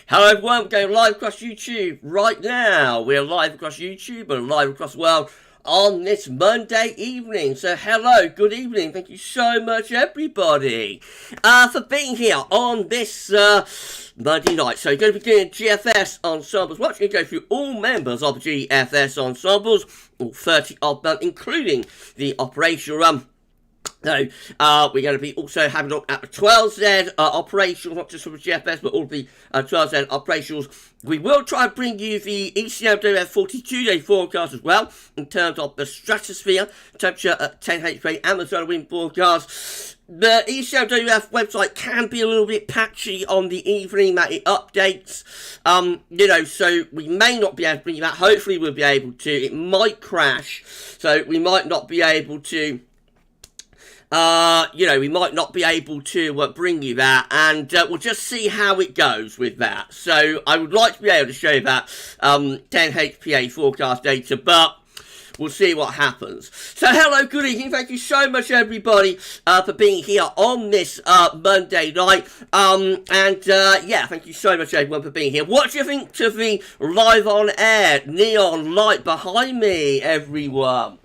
Hello everyone, we're going live across YouTube right now. We're live across YouTube and live across the world on this Monday evening. So hello, good evening, thank you so much everybody for being here on this Monday night. So you're going to be doing GFS Ensembles. We're actually going to go through all members of the GFS Ensembles, all 30 of them, including the operational room. So, we're going to be also having a look at the 12Z operations, not just from the GFS, but all the 12Z operations. We will try and bring you the ECMWF 42-day forecast as well, in terms of the stratosphere, temperature at 10 HP, and the solar wind forecast. The ECMWF website can be a little bit patchy on the evening that it updates, so we may not be able to bring you that. Hopefully we'll be able to. It might crash, so we might not be able to. We might not be able to bring you that, and we'll just see how it goes with that. So I would like to be able to show you that 10 HPA forecast data, but we'll see what happens. So hello, good evening, thank you so much everybody for being here on this Monday night. Thank you so much everyone for being here. What do you think to the live on air neon light behind me, everyone?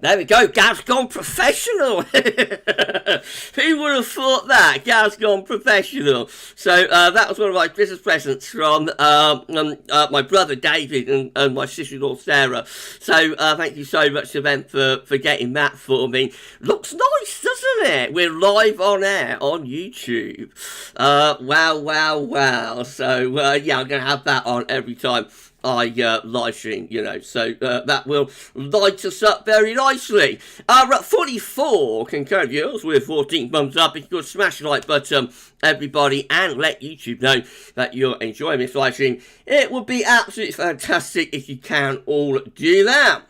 There we go, Gav's gone professional. Who would have thought that? Gav's gone professional. So that was one of my Christmas presents from my brother David and my sister-in-law Sarah. So thank you so much to them for getting that for me. Looks nice, doesn't it? We're live on air on YouTube. Wow. So I'm going to have that on every time I live stream, so that will light us up very nicely. We're at 44 concurrent viewers with 14 thumbs up. If you could smash the like button, everybody, and let YouTube know that you're enjoying this live stream, it would be absolutely fantastic if you can all do that.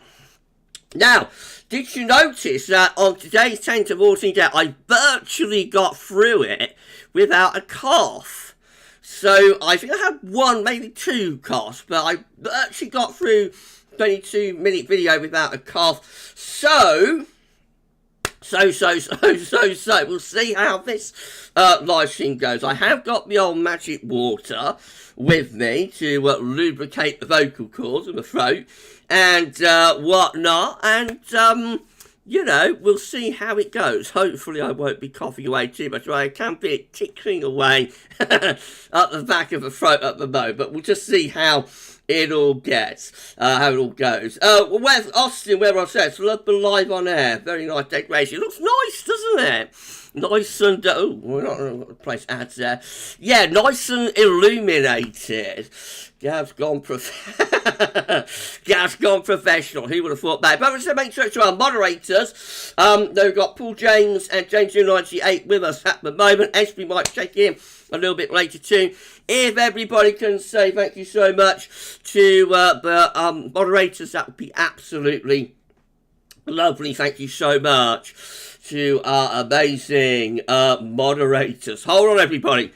Now, did you notice that on today's 10 to 14 day, I virtually got through it without a cough? So I think I had one, maybe two coughs, but I actually got through 22-minute video without a cough. So we'll see how this live stream goes. I have got the old magic water with me to lubricate the vocal cords and the throat and whatnot, and we'll see how it goes. Hopefully I won't be coughing away too much. I can be tickling away at the back of the throat at the moment, but we'll just see how it all gets, how it all goes. Where's Austin, where I said, love the live on air. Very nice decoration. It looks nice, doesn't it? Nice and, we're not going to place ads there. Yeah, nice and illuminated. Gav's gone professional. Who would have thought that? But let's make sure to our moderators. We've got Paul James and James298 with us at the moment. SB might check in a little bit later too. If everybody can say thank you so much to the moderators, that would be absolutely lovely. Thank you so much to our amazing moderators. Hold on, everybody.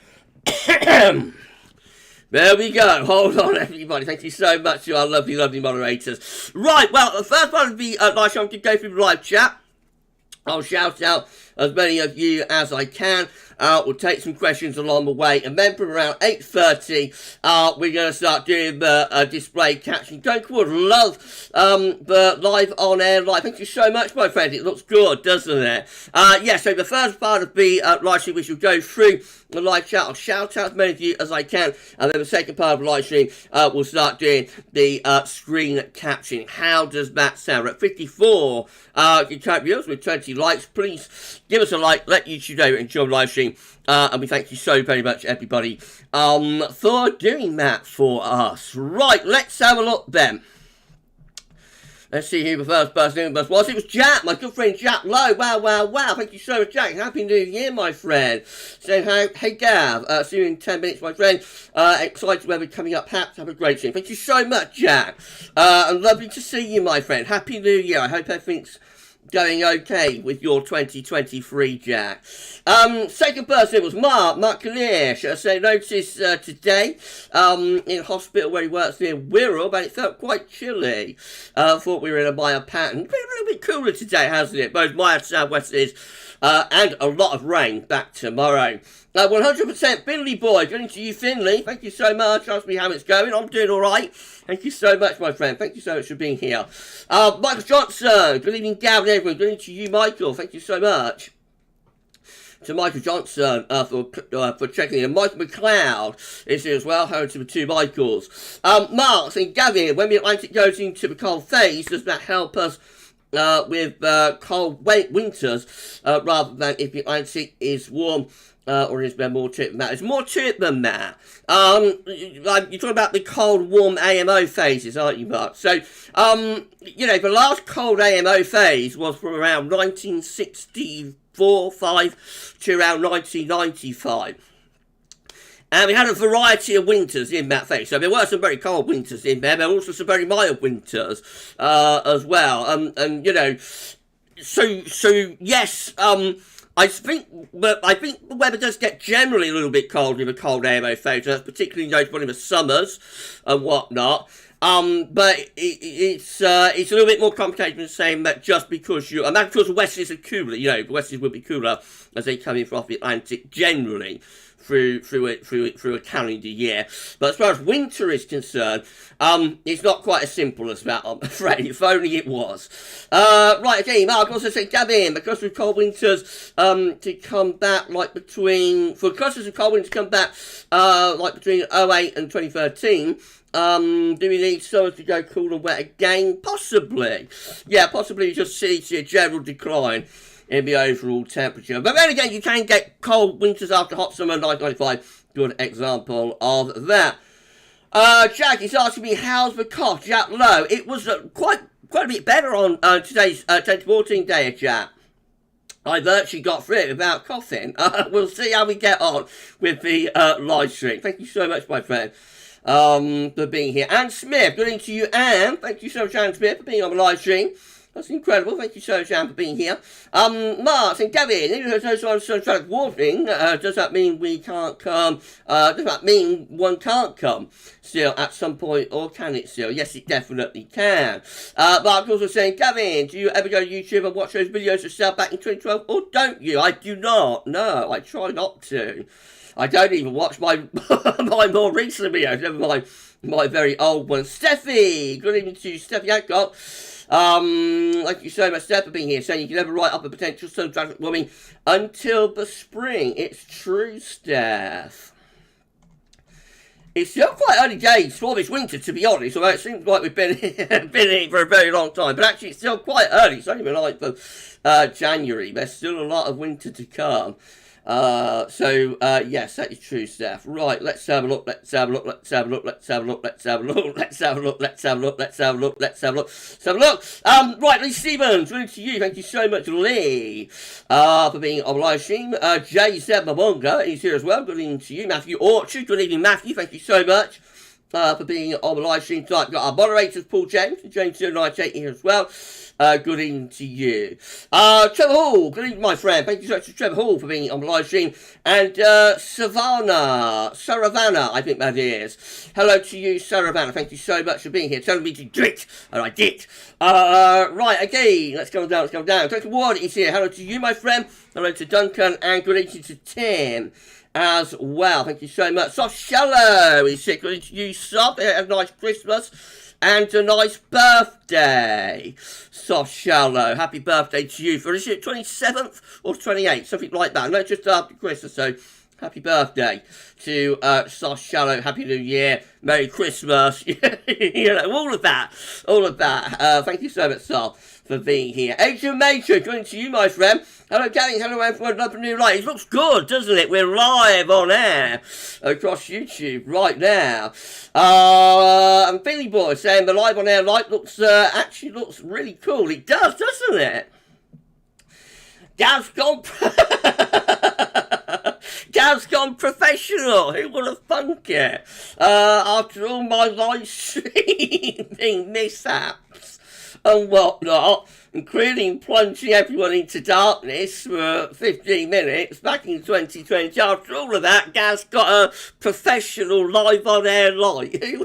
There we go. Hold on, everybody. Thank you so much to our lovely, lovely moderators. Right, well, the first part of the live show, I'm going to go through the live chat. I'll shout out as many of you as I can. We'll take some questions along the way, and then from around 8:30, we're going to start doing the display caption. Don't would love the live on air live. Thank you so much, my friend. It looks good, doesn't it? So the first part of the live stream, we shall go through the live chat. I'll shout out as many of you as I can, and then the second part of the live stream, we'll start doing the screen captioning. How does that sound? We're at 54 concurrent viewers with 20 likes. Please give us a like, let YouTube know you enjoy the live stream, and we thank you so very much, everybody, for doing that for us. Right, let's have a look then. Let's see who the first person was. It was Jack, my good friend Jack Lowe. Wow. Thank you so much, Jack. Happy New Year, my friend. Saying, hey, Gav. See you in 10 minutes, my friend. Excited weather coming up. Have a great stream. Thank you so much, Jack. And lovely to see you, my friend. Happy New Year. I hope everything's going okay with your 2023, Jack. Second person was Mark Kalish. So noticed today in hospital where he works near Wirral, but it felt quite chilly. Thought we were in a Maya pattern. Been a little bit cooler today, hasn't it? Both Maya Southwest is and a lot of rain back tomorrow. 100% Finley boy, good to you, Finley. Thank you so much. Ask me how it's going. I'm doing all right. Thank you so much, my friend. Thank you so much for being here. Michael Johnson, good evening, Gav and everyone. Good evening to you, Michael. Thank you so much. To Michael Johnson for checking in. Michael McLeod is here as well. Hello to the two Michaels. Mark and Gavin, when the Atlantic goes into the cold phase, does that help us with cold winters rather than if the Atlantic is warm? Or is there more to it than that? There's more to it than that. You're talking about the cold, warm AMO phases, aren't you, Mark? So, you know, the last cold AMO phase was from around 1964-5 to around 1995. And we had a variety of winters in that phase. So there were some very cold winters in there. There were also some very mild winters as well. And you know, so yes, I think the weather does get generally a little bit cold in the cold AMO phase. That's particularly noticeable in the summers and whatnot. But it's a little bit more complicated than saying that just because and that's because the Westerlies are cooler. You know, the Westerlies will be cooler as they come in from off the Atlantic generally through a calendar year. But as far as winter is concerned, it's not quite as simple as that, I'm afraid. If only it was. Right, okay, Mark also said, Gavin, because of cold winters to come back between 08 and 2013, do we need summers to go cool and wet again? Possibly. Yeah, possibly you just see a general decline in the overall temperature. But then again, you can get cold winters after hot summer 1995. Good example of that. Jack is asking me, how's the cough? Jack Low. It was quite a bit better on today's 10 to 14 day, Jack. I virtually got through it without coughing. We'll see how we get on with the live stream. Thank you so much, my friend, for being here. Anne Smith, good evening to you, Anne. Thank you so much, Anne Smith, for being on the live stream. That's incredible. Thank you so much, Anne, for being here. Mark and Gavin, there's no sign of sunshine warning. Does that mean we can't come? Does that mean one can't come still at some point, or can it still? Yes, it definitely can. Mark also saying, Gavin, do you ever go to YouTube and watch those videos yourself back in 2012, or don't you? I do not. No, I try not to. I don't even watch my more recent videos, never mind my very old ones. Steffi, good evening to you, Steffi Hancock. Thank you so much, Steph, for being here, saying you can never write up a potential sun traffic warming until the spring. It's true, Steph. It's still quite early days for this winter, to be honest, although it seems like we've been in for a very long time. But actually, it's still quite early. It's only the 9th of January. There's still a lot of winter to come. Yes, that is true, Steph. Right, let's have a look, let's have a look. Right, Lee Stevens, good to you. Thank you so much, Lee, for being on the live stream. J7 Mamonga is here as well. Good evening to you. Matthew Orchard, good evening, Matthew. Thank you so much for being on the live stream tonight. We've got our moderators, Paul James and James 098 here as well. Good evening to you. Trevor Hall, good evening, my friend. Thank you so much to Trevor Hall for being on the live stream. And Saravana, I think that is. Hello to you, Saravana. Thank you so much for being here, telling me to do it. And I did. Right, again, let's go down. Dr. Ward is here. Hello to you, my friend. Hello to Duncan, and good evening to Tim as well. Thank you so much. Soft Shallow is here. Good evening to you, Soft. Have a nice Christmas and a nice birthday, Soft Shallow. Happy birthday to you. For is it 27th or 28th? Something like that. No, just after Christmas. So happy birthday to Soft Shallow. Happy New Year. Merry Christmas. You know, all of that. Thank you so much, Soft, for being here. Adrian Major, going to you, my friend. Hello, Gavin. Hello, everyone. Another new light. It looks good, doesn't it? We're live on air across YouTube right now. And Billy Boy saying the live on air light actually looks really cool. It does, doesn't it? Gav's gone professional. Who would have thunk it? After all my live streaming mishaps and whatnot, including plunging everyone into darkness for 15 minutes back in 2020. After all of that, Gav's got a professional live on air light. Who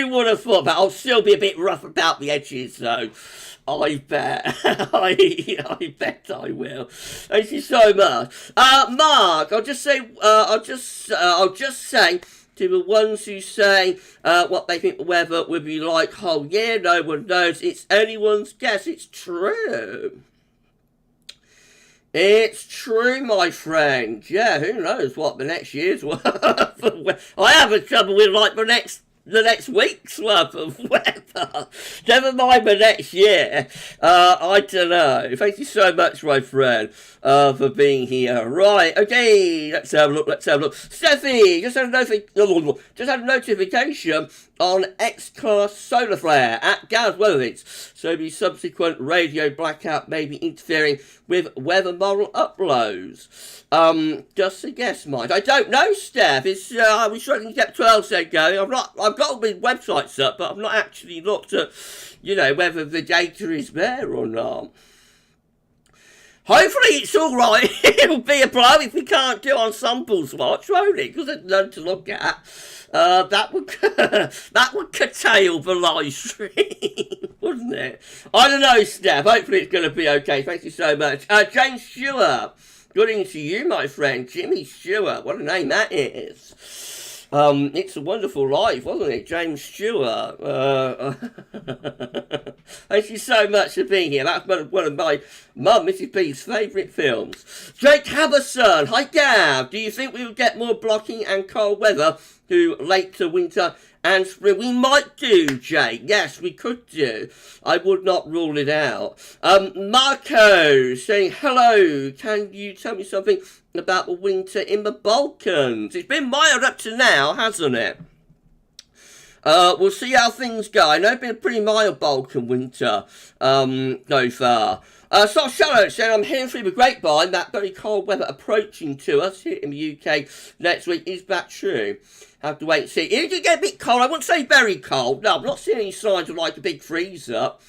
would have thought that? I'll still be a bit rough about the edges though I bet. I bet I will. Thank you so much. Mark, I'll just say to the ones who say what they think the weather will be like whole year, no one knows. It's anyone's guess. It's true. It's true, my friend. Yeah, who knows what the next year's worth of weather. I have a trouble with like the next week's worth of weather. Never mind the next year. I don't know. Thank you so much, my friend, for being here. Right, okay, let's have a look. Steffi, just had a notification on X-class solar flare at GavsWeatherVids. So the subsequent radio blackout may be interfering with weather model uploads. Just a guess, Mike. I don't know, Steph. It's we struggling to get 12 set going. I've got all the websites up, but I've not actually looked at, whether the data is there or not. Hopefully it's all right. It'll be a blow if we can't do ensembles watch, won't it? Because there's none to look at. That would curtail the live stream, wouldn't it? I don't know, Steph. Hopefully it's going to be okay. Thank you so much. James Stewart. Good evening to you, my friend. Jimmy Stewart. What a name that is. It's a Wonderful Life, wasn't it? James Stewart. Thank you so much for being here. That's one of my mum, Mrs. B's favourite films. Jake Haberson. Hi, Gav. Do you think we will get more blocking and cold weather through later winter and spring? We might do, Jake. Yes, we could do. I would not rule it out. Marco saying, hello. Can you tell me something about the winter in the Balkans? It's been mild up to now, hasn't it? We'll see how things go. I know it's been a pretty mild Balkan winter so far. So Charlotte said, I'm hearing through the grapevine that very cold weather approaching to us here in the UK next week. Is that true? Have to wait and see. It did get a bit cold. I wouldn't say very cold. No, I'm not seeing any signs of like a big freeze up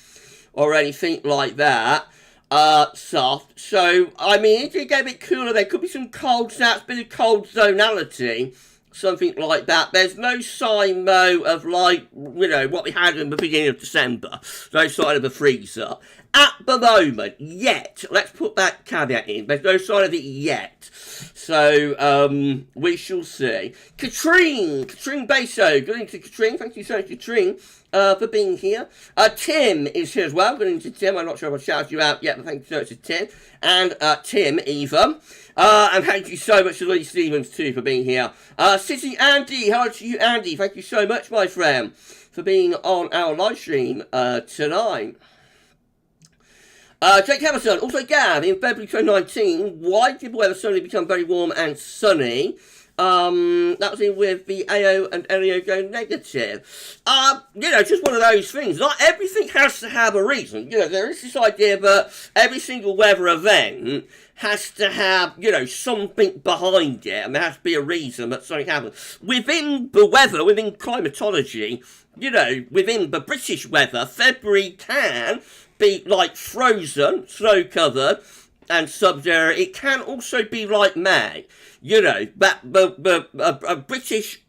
or anything like that. Soft. So, I mean, it did get a bit cooler. There could be some cold snaps, bit of cold zonality, something like that. There's no sign, though, of like, what we had in the beginning of December. No sign of a freezer. At the moment, yet. Let's put that caveat in. There's no sign of it yet. So, we shall see. Katrine Beso. Good evening to Katrine. Thank you so much, Katrine, for being here. Tim is here as well. Good evening to Tim. I'm not sure if I've shouted you out yet, but thank you so much to Tim. And Tim, Eva. And thank you so much to Lee Stevens, too, for being here. City Andy. Hello to you, Andy. Thank you so much, my friend, for being on our live stream tonight. Jake Hamilton, also Gav, in February 2019, why did the weather suddenly become very warm and sunny? That was in with the AO and LEO going negative. Just one of those things. Not everything has to have a reason. There is this idea that every single weather event has to have, something behind it, and there has to be a reason that something happens. Within the weather, within climatology, within the British weather, February can be like frozen, snow-covered, and sub-zero. It can also be like May. That British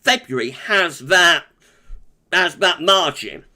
February has that margin,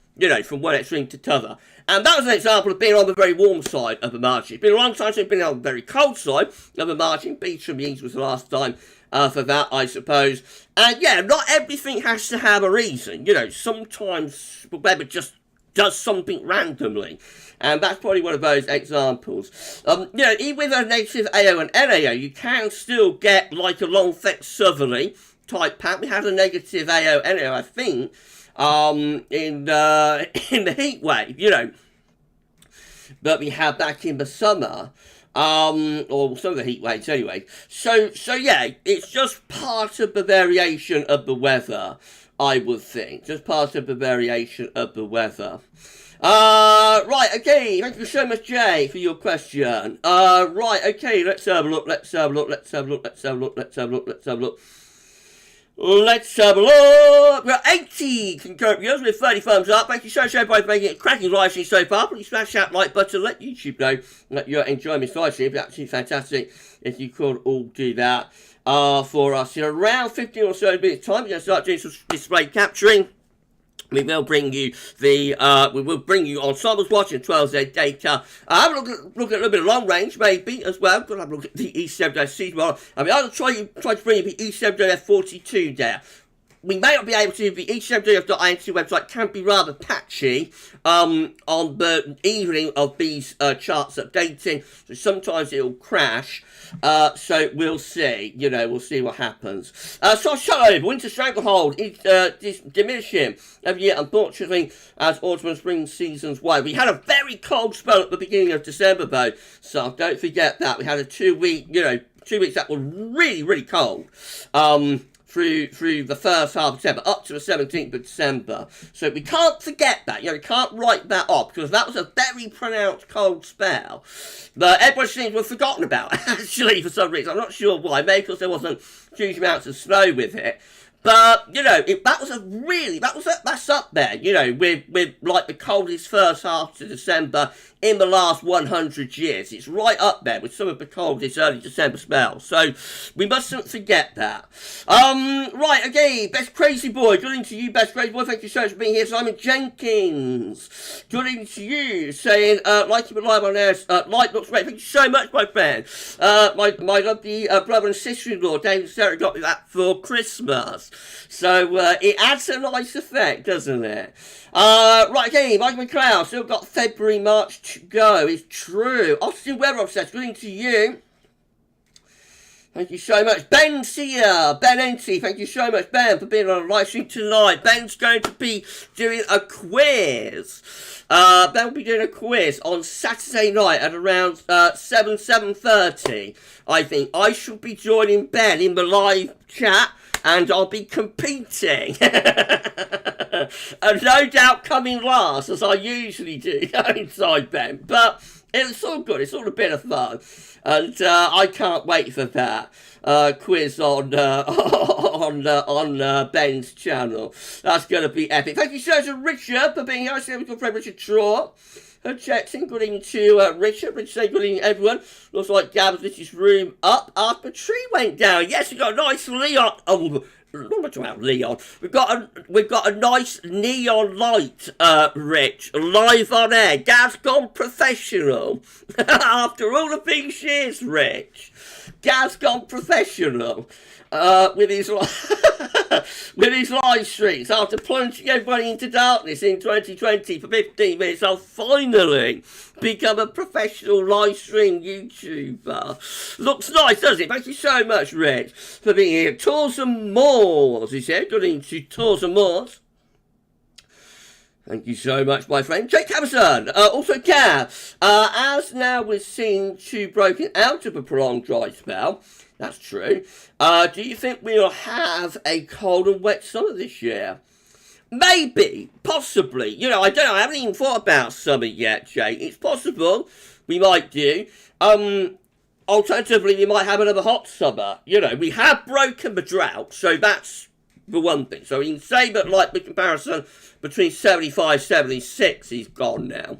from one extreme to the other. And that was an example of being on the very warm side of the margin. It's been a long time since been on the very cold side of the margin. Beach from East was the last time for that, I suppose. And yeah, not everything has to have a reason. Sometimes the weather just does something randomly. And that's probably one of those examples. Even with a negative AO and NAO, you can still get like a long thick southerly type pattern. We had a negative AO, NAO, I think, in the heat wave, that we had back in the summer. Or some of the heat waves anyway. So yeah, it's just part of the variation of the weather, I would think. Just part of the variation of the weather. Right, okay, thank you so much, Jay, for your question. Right, okay, let's have a look. Let's have a look. We're at 80 concurrent viewers with 30 thumbs up. Thank you so much, everybody, for making it a cracking live stream so far. Please smash that like button. Let YouTube know that you're enjoying this live stream. It'd be absolutely fantastic if you could all do that for us. In around 15 or so minutes time, we're going to start doing some display capturing We will bring you ensembles watching 12Z data. Have a look at a little bit of long range maybe as well. Gonna have a look at the ECMWF season. I mean, I'll try to bring you the ECMWF 42 there. We may not be able to. The ECMWF.int website can be rather patchy on the evening of these charts updating, so sometimes it'll crash. So we'll see. We'll see what happens. So shut over. Winter stranglehold is diminishing every year, unfortunately, as autumn and spring seasons wide. We had a very cold spell at the beginning of December, though, so don't forget that. We had a 2 week, 2 weeks that were really, really cold. Through the first half of December, up to the 17th of December. So we can't forget that. We can't write that off, because that was a very pronounced cold spell. But everyone seems to have forgotten about it, actually, for some reason. I'm not sure why. Maybe because there wasn't huge amounts of snow with it. But, that's up there, with like the coldest first half to December in the last 100 years. It's right up there with some of the coldest early December spells. So, we mustn't forget that. Right, okay, Best Crazy Boy. Good evening to you, Best Crazy Boy. Thank you so much for being here. Simon Jenkins. Good evening to you. Saying, like you were live on air, light looks great. Thank you so much, my friend. My lovely brother and sister-in-law, David and Sarah, got me that for Christmas. So, it adds a nice effect, doesn't it? Right, okay, Michael McLeod, still got February, March to go. It's true. Austin Weather Obsessed, good evening to you. Thank you so much. Ben's here. Ben Enty, thank you so much, Ben, for being on a live stream tonight. Ben's going to be doing a quiz. Ben will be doing a quiz on Saturday night at around 7:30, I think. I shall be joining Ben in the live chat, and I'll be competing. And no doubt coming last, as I usually do, inside Ben. But it's all good. It's all a bit of fun. And I can't wait for that quiz on Ben's channel. That's going to be epic. Thank you so much to Richard for being here. I see my good friend Richard Traw. Checking, good evening to Richard. Richard saying good evening, everyone. Looks like Gab's lit his room up after a tree went down. Yes, we got a nice Leon. Oh, not much about Leon. We've got a nice neon light, Rich, live on air. Gav's gone professional. After all of these years, Rich, Gav's gone professional. With his live streams, after plunging everybody into darkness in 2020 for 15 minutes, I'll finally become a professional live stream YouTuber. Looks nice, doesn't it? Thank you so much, Rich, for being here. Tours and Moors, he said. Good evening to Tours and Moors. Thank you so much, my friend. Jake Cabazon, also Gav, as now we're seeing two broken out of a prolonged dry spell. That's true. Do you think we'll have a cold and wet summer this year? Maybe, possibly. I don't know. I haven't even thought about summer yet, Jake. It's possible we might do. Alternatively, we might have another hot summer. We have broken the drought, so that's the one thing. So we can say that, like, the comparison between 75, 76 is gone now.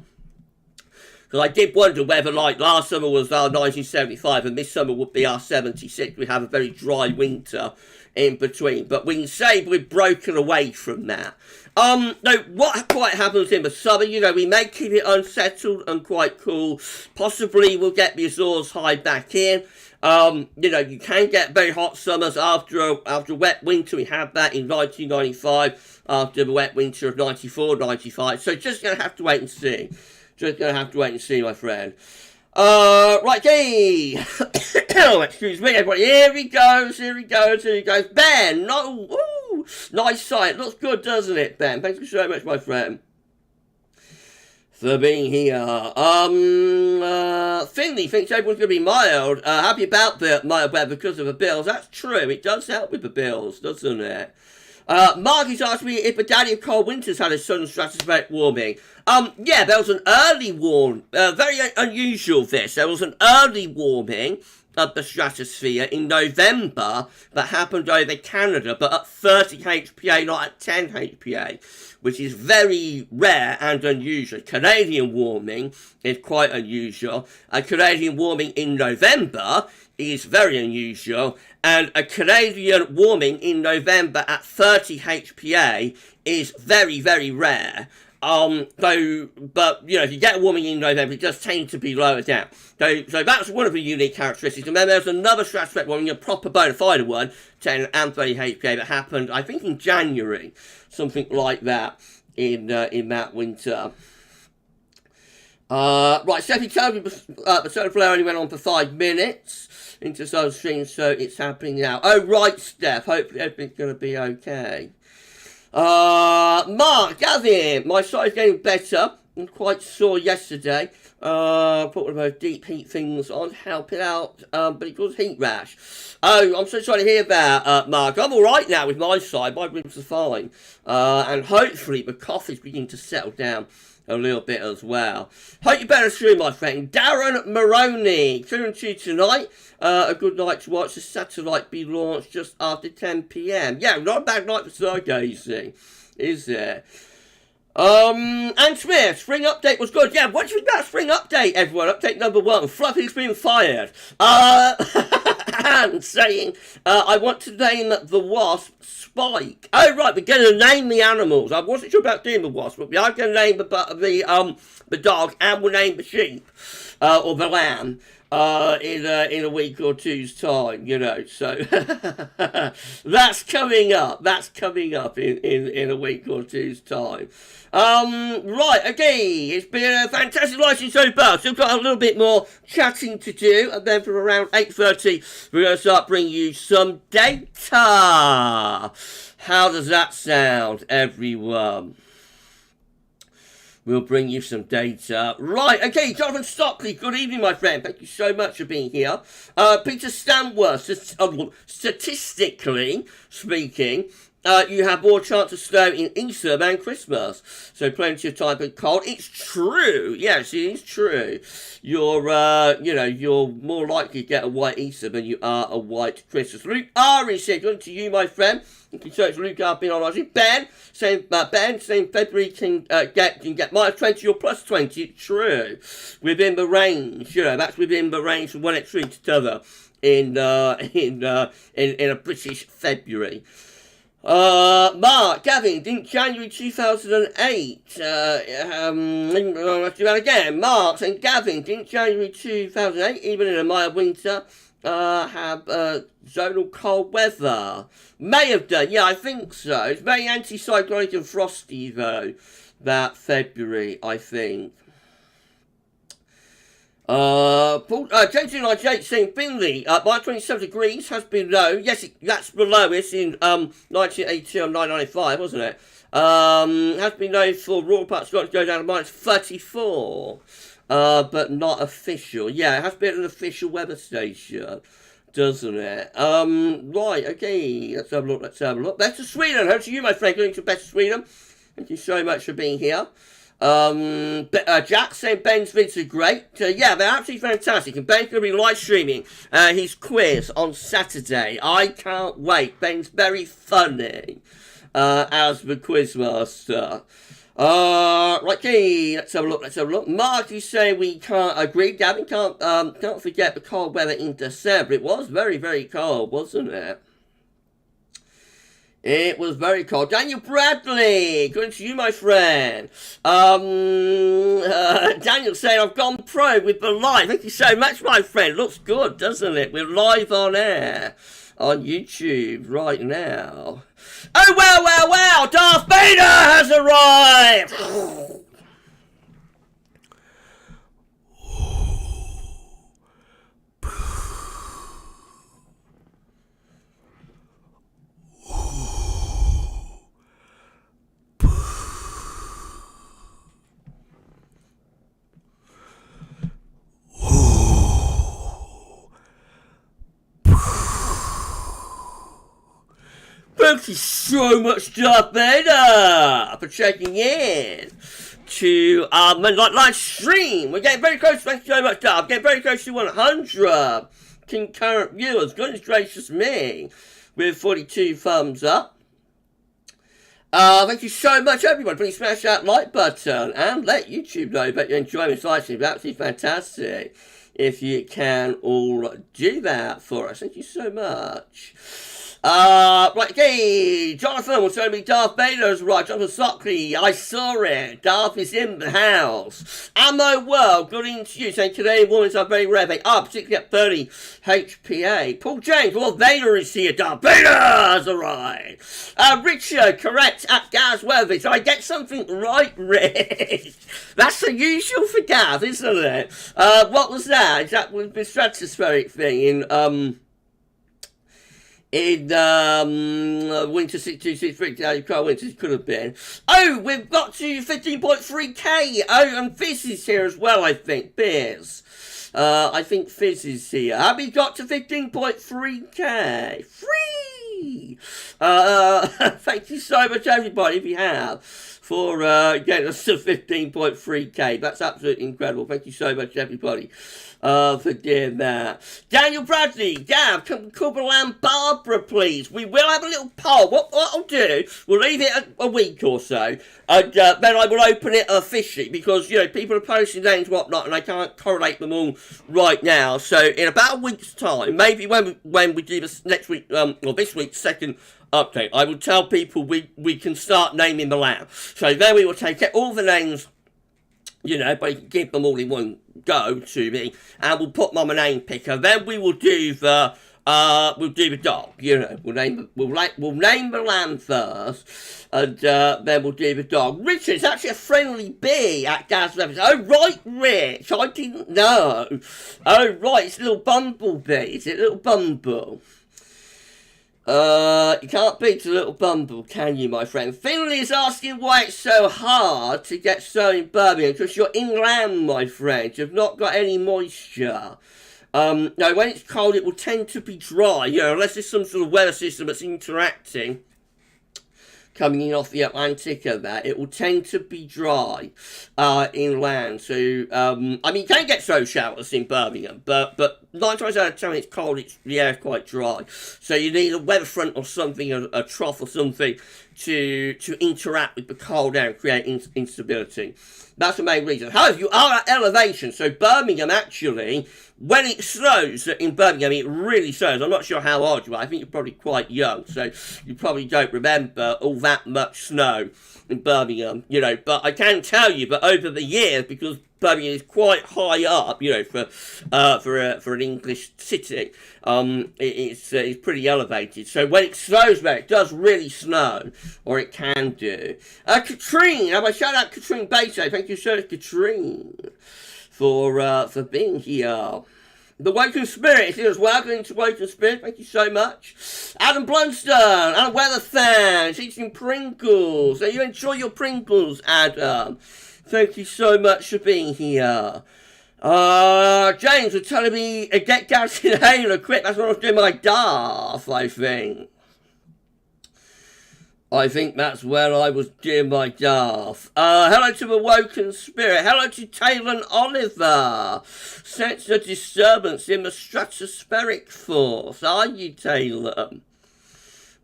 Because I did wonder whether, like, last summer was our 1975 and this summer would be our 76. We have a very dry winter in between. But we can say we've broken away from that. No, what quite happens in the summer, we may keep it unsettled and quite cool. Possibly we'll get the Azores high back in. You can get very hot summers after a wet winter. We had that in 1995 after the wet winter of 94, 95. So just going to have to wait and see. Just going to have to wait and see, my friend. Right, okay. Excuse me, everybody. Here he goes. Ben, no, woo, nice sight. Looks good, doesn't it, Ben? Thank you so much, my friend, for being here. Finley thinks everyone's going to be mild. Happy about the mild weather because of the bills. That's true. It does help with the bills, doesn't it? Marcus asked me if the Daddy of Cold Winters had a sudden stratospheric warming. Yeah, there was an early warm, very unusual this. There was an early warming of the stratosphere in November that happened over Canada, but at 30 HPA, not at 10 HPA, which is very rare and unusual. Canadian warming is quite unusual. A Canadian warming in November is very unusual, and a Canadian warming in November at 30 HPA is very, very rare. But you know, if you get a warming in November, it does tend to be lower down. So that's one of the unique characteristics. And then there's another stratospheric warming, a proper bona fide one, 10 and 30 HPA, that happened, I think, in January, something like that, in that winter. Right, Steffi tells me the solar flare only went on for 5 minutes into solar stream, so it's happening now. Oh, right, Steph. Hopefully everything's going to be okay. Mark, Gavin, my side's getting better. I'm quite sore yesterday. Put one of those deep heat things on, helping out, but it was heat rash. Oh, I'm so sorry to hear that, Mark. I'm alright now with my side. My ribs are fine. And hopefully the cough is beginning to settle down a little bit as well. Hope you're better soon, my friend. Darren Maroney, 2 and 2 tonight. A good night to watch the satellite be launched just after 10 PM. Yeah, not a bad night for stargazing, is there? And Smith, spring update was good. Yeah, what do you think about spring update, everyone? Update number 1, Fluffy's been fired. And saying, I want to name the wasp Spike. Oh, right, we're going to name the animals. I wasn't sure about doing the wasp, but we are going to name the dog, and we'll name the sheep, or the lamb. In a week or two's time, you know, so that's coming up. That's coming up in a week or two's time. Right, okay, it's been a fantastic live stream so far. Still got a little bit more chatting to do, and then from around 8:30, we're going to start bringing you some data. How does that sound, everyone? We'll bring you some data. Right, okay, Jonathan Stockley, good evening, my friend. Thank you so much for being here. Peter Stanworth, statistically speaking, you have more chance of snow in Easter than Christmas. So plenty of time but cold. It's true. Yes, it is true. You're more likely to get a white Easter than you are a white Christmas. Luke Ari said, good to you, my friend. You can search Luke up in on Ben, saying February can get minus 20 or plus 20. It's true. Within the range, that's within the range from one extreme to the other in a British February. Mark, Gavin, didn't January 2008, let's do that again. Mark saying, Gavin, didn't January 2008, even in a mild winter, have zonal cold weather? May have done, yeah, I think so. It's very anticyclonic and frosty, though, that February, I think. James 98 saying Finley, by 27 degrees has been low. Yes, that's the lowest in 1982 and 1995, wasn't it? Has been low for rural parts of Scotland to go down to minus 34, but not official. Yeah, it has been an official weather station, doesn't it? Right, okay, let's have a look. Better Sweden, home to you, my friend, going to Better Sweden. Thank you so much for being here. Jack saying Ben's vids are great. Yeah, they're absolutely fantastic. And Ben's going to be live streaming his quiz on Saturday. I can't wait. Ben's very funny as the quizmaster. Right, okay, let's have a look. Mark is saying we can't agree. Gavin can't forget the cold weather in December. It was very, very cold, wasn't it? It was very cold. Daniel Bradley, good to you, my friend. Daniel saying, I've gone pro with the live. Thank you so much, my friend. Looks good, doesn't it? We're live on air on YouTube right now. Oh, well, Darth Vader has arrived. Thank you so much, Darth Vader, for checking in to live stream. We're getting very close. Thank you so much, Darth. Getting very close to 100 concurrent viewers. Goodness gracious me. With 42 thumbs up. Thank you so much, everyone. Please smash that like button and let YouTube know that you're enjoying this live stream. It's absolutely fantastic if you can all do that for us. Thank you so much. Right, okay, Jonathan will show me Darth Vader's right. Jonathan Sockley, I saw it. Darth is in the house. Ammo World, good evening to you. Saying today women are very rare. They are, particularly at 30 HPA. Paul James, well, Vader is here. Darth Vader has arrived. Richard, correct, at GavsWeatherVids. I get something right, Rich. That's unusual for Gav, isn't it? What was that? Is that with the Stratospheric thing in Winter 6263, Winters could have been. Oh, we've got to 15.3k. Oh, and Fizz is here as well, I think. Fizz. I think Fizz is here. Have we got to 15.3k? Free! Thank you so much, everybody, if you have, for getting us to 15.3k. That's absolutely incredible. Thank you so much, everybody, for doing that. Daniel Bradley, Gav, Kubalan Barbara, please. We will have a little poll. What I'll do, we'll leave it a week or so, and then I will open it officially, because, you know, people are posting names and whatnot, and I can't correlate them all right now. So in about a week's time, maybe when we do this next week, or this week's second update, I will tell people we can start naming the lamb. So then we will take all the names, you know, but you can give them all in one go to me, and we'll put them on a name picker. Then we will do the dog. You know, we'll name the lamb first, and then we'll do the dog. Richard, it's actually a friendly bee at GavsWeatherVids. Oh right, Rich, I didn't know. Oh right, it's a little bumblebee. Is it a little bumble? You can't beat a little bumble, can you, my friend? Finley is asking why it's so hard to get snow in Birmingham, because you're inland, my friend. You've not got any moisture. Now, when it's cold, it will tend to be dry, you know, unless there's some sort of weather system that's interacting, coming in off the Atlantic and that, it will tend to be dry inland. So, I mean, you can get snow showers in Birmingham, but 9 times out of 10 it's cold, the air's quite dry. So you need a weather front or something, a trough or something, to interact with the cold air and create instability. That's the main reason. However, you are at elevation, so Birmingham actually, when it snows in Birmingham, it really snows. I'm not sure how old you are. I think you're probably quite young, so you probably don't remember all that much snow in Birmingham, you know. But I can tell you that over the years, because Birmingham is quite high up, you know, for an English city, it's pretty elevated. So when it snows there, it does really snow, or it can do. Katrine, I shout out Katrine Bato. Thank you so much, Katrine, for being here. The Woken Spirit is here as well. Going to Woken Spirit, thank you so much. Adam Blunstone, Adam Weatherfan, eating Pringles. So you enjoy your Pringles, Adam. Thank you so much for being here. James was telling me, get Gav's inhaler quick. That's when I was doing my DARF, I think. I think that's where I was doing my DARF. Hello to the Woken Spirit. Hello to Taylor and Oliver. Sense a disturbance in the stratospheric force. Are you, Taylor?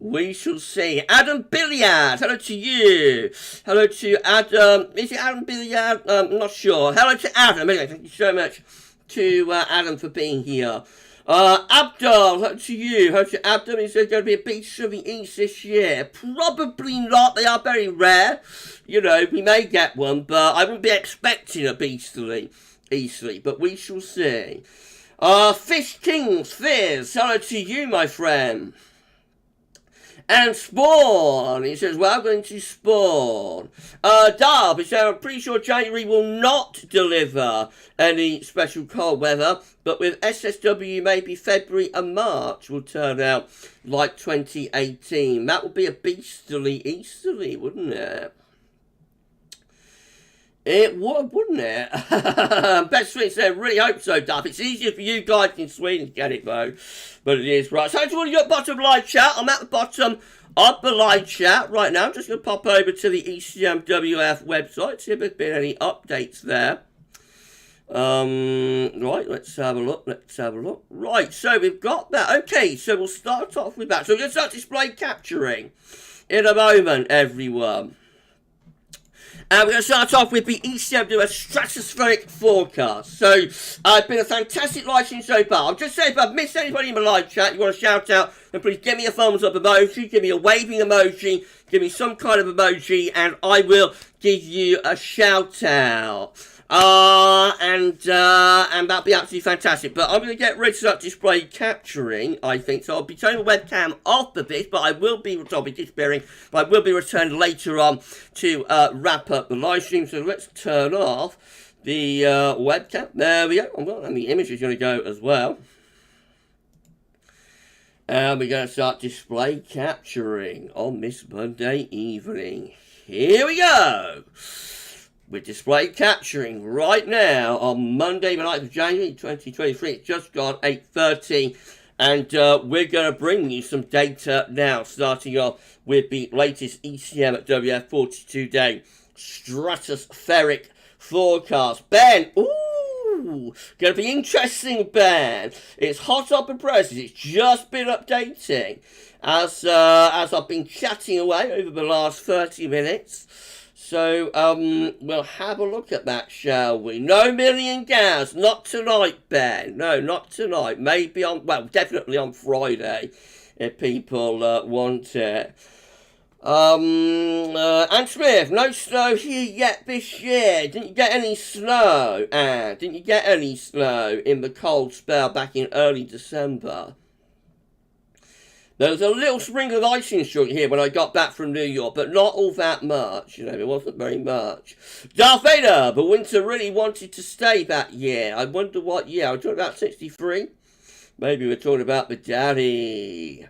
We shall see. Adam Billiard, hello to you. Hello to Adam. Is it Adam Billiard? I'm not sure. Hello to Adam. Anyway, thank you so much to Adam for being here. Abdul, hello to you. Hello to Abdul. Is there going to be a beach of the East this year? Probably not. They are very rare. You know, we may get one, but I wouldn't be expecting a beastly easily. But we shall see. Fish Kings, Fizz, hello to you, my friend. And Spawn, he says, well, I'm going to Spawn. Darb, he says, I'm pretty sure January will not deliver any special cold weather, but with SSW, maybe February and March will turn out like 2018. That would be a beastly easterly, wouldn't it? It would, wouldn't it? Best Sweden said, really hope so, Duff. It's easier for you guys in Sweden to get it, though. But it is, right. So, to all you at the bottom of live chat, I'm at the bottom of the live chat right now. I'm just going to pop over to the ECMWF website, see if there's been any updates there. Right, let's have a look. Right, so we've got that. Okay, so we'll start off with that. So we're going to start display capturing in a moment, everyone. And we're going to start off with the ECMWF Stratospheric forecast. So, it's been a fantastic live stream so far. I'm just saying, if I've missed anybody in my live chat, you want to shout out, then please give me a thumbs up emoji, give me a waving emoji, give me some kind of emoji, and I will give you a shout out. And that'll be absolutely fantastic. But I'm going to get rid of that display capturing, I think. So I'll be turning the webcam off for this, but I'll be disappearing. But I will be returning later on to wrap up the live stream. So let's turn off the webcam. There we go. And the image is going to go as well. And we're going to start display capturing on this Monday evening. Here we go. We're display capturing right now on Monday, the 9th of January 2023. It's just gone 8:30, and we're going to bring you some data now, starting off with the latest ECMWF 42-day stratospheric forecast. Ben, ooh, going to be interesting, Ben. It's hot off the presses. It's just been updating as I've been chatting away over the last 30 minutes. So, we'll have a look at that, shall we? No million Gavs, not tonight, Ben. No, not tonight. Maybe definitely on Friday, if people want it. And Smith, no snow here yet this year. Didn't you get any snow, Anne? Didn't you get any snow in the cold spell back in early December? There was a little sprinkle of icing sugar here when I got back from New York, but not all that much. You know, it wasn't very much. Darth Vader, the winter really wanted to stay that year. I wonder what year. Are we talking about 63? Maybe we're talking about the daddy.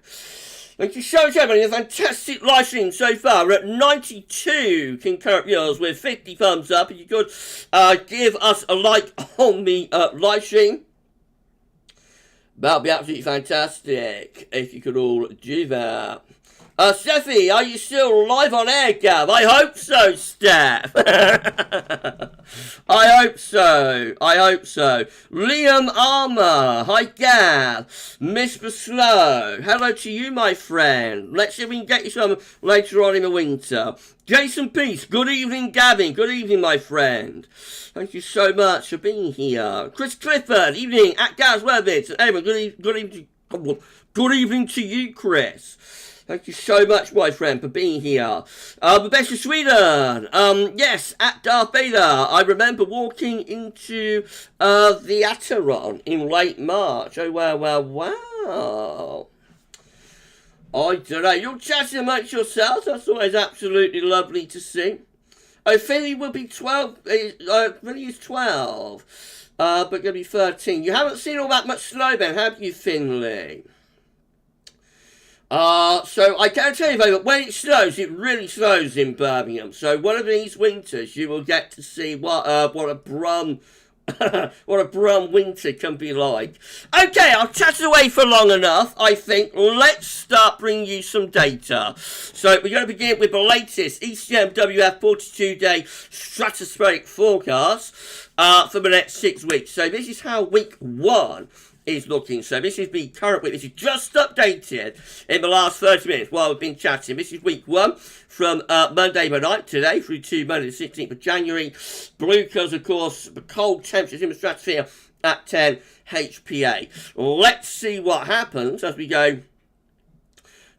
Thank you so much, everybody. A fantastic live stream so far. We're at 92 concurrent viewers with 50 thumbs up. If you could give us a like on the live stream, that'd be absolutely fantastic if you could all do that. Steffi, are you still live on air, Gav? I hope so, Steph. I hope so. Liam Armour, hi, Gav. Mr. Snow, hello to you, my friend. Let's see if we can get you some later on in the winter. Jason Peace, good evening, Gavin. Good evening, my friend. Thank you so much for being here. Chris Clifford, evening at GavsWeatherVids. Anyway, good evening to you, Chris. Thank you so much, my friend, for being here. The best of Sweden. Yes, at Darth Vader. I remember walking into the Ateron in late March. Oh, wow. I don't know. You're chatting amongst yourselves. That's always absolutely lovely to see. Oh, Philly will be 12. Philly is 12. But going to be 13. You haven't seen all that much snow, Ben, have you, Finley? So I can tell you, though, that when it snows, it really snows in Birmingham. So one of these winters, you will get to see what a Brum winter can be like. Okay, I've chatted away for long enough, I think. Let's start bringing you some data. So we're going to begin with the latest ECMWF 42-day stratospheric forecast for the next 6 weeks. So this is how week 1 is looking. So this is the current week. This is just updated in the last 30 minutes while we've been chatting. This is week 1 from Monday night today through to Monday the 16th of January. Blue colours, of course, the cold temperatures in the stratosphere at 10 HPA. Let's see what happens as we go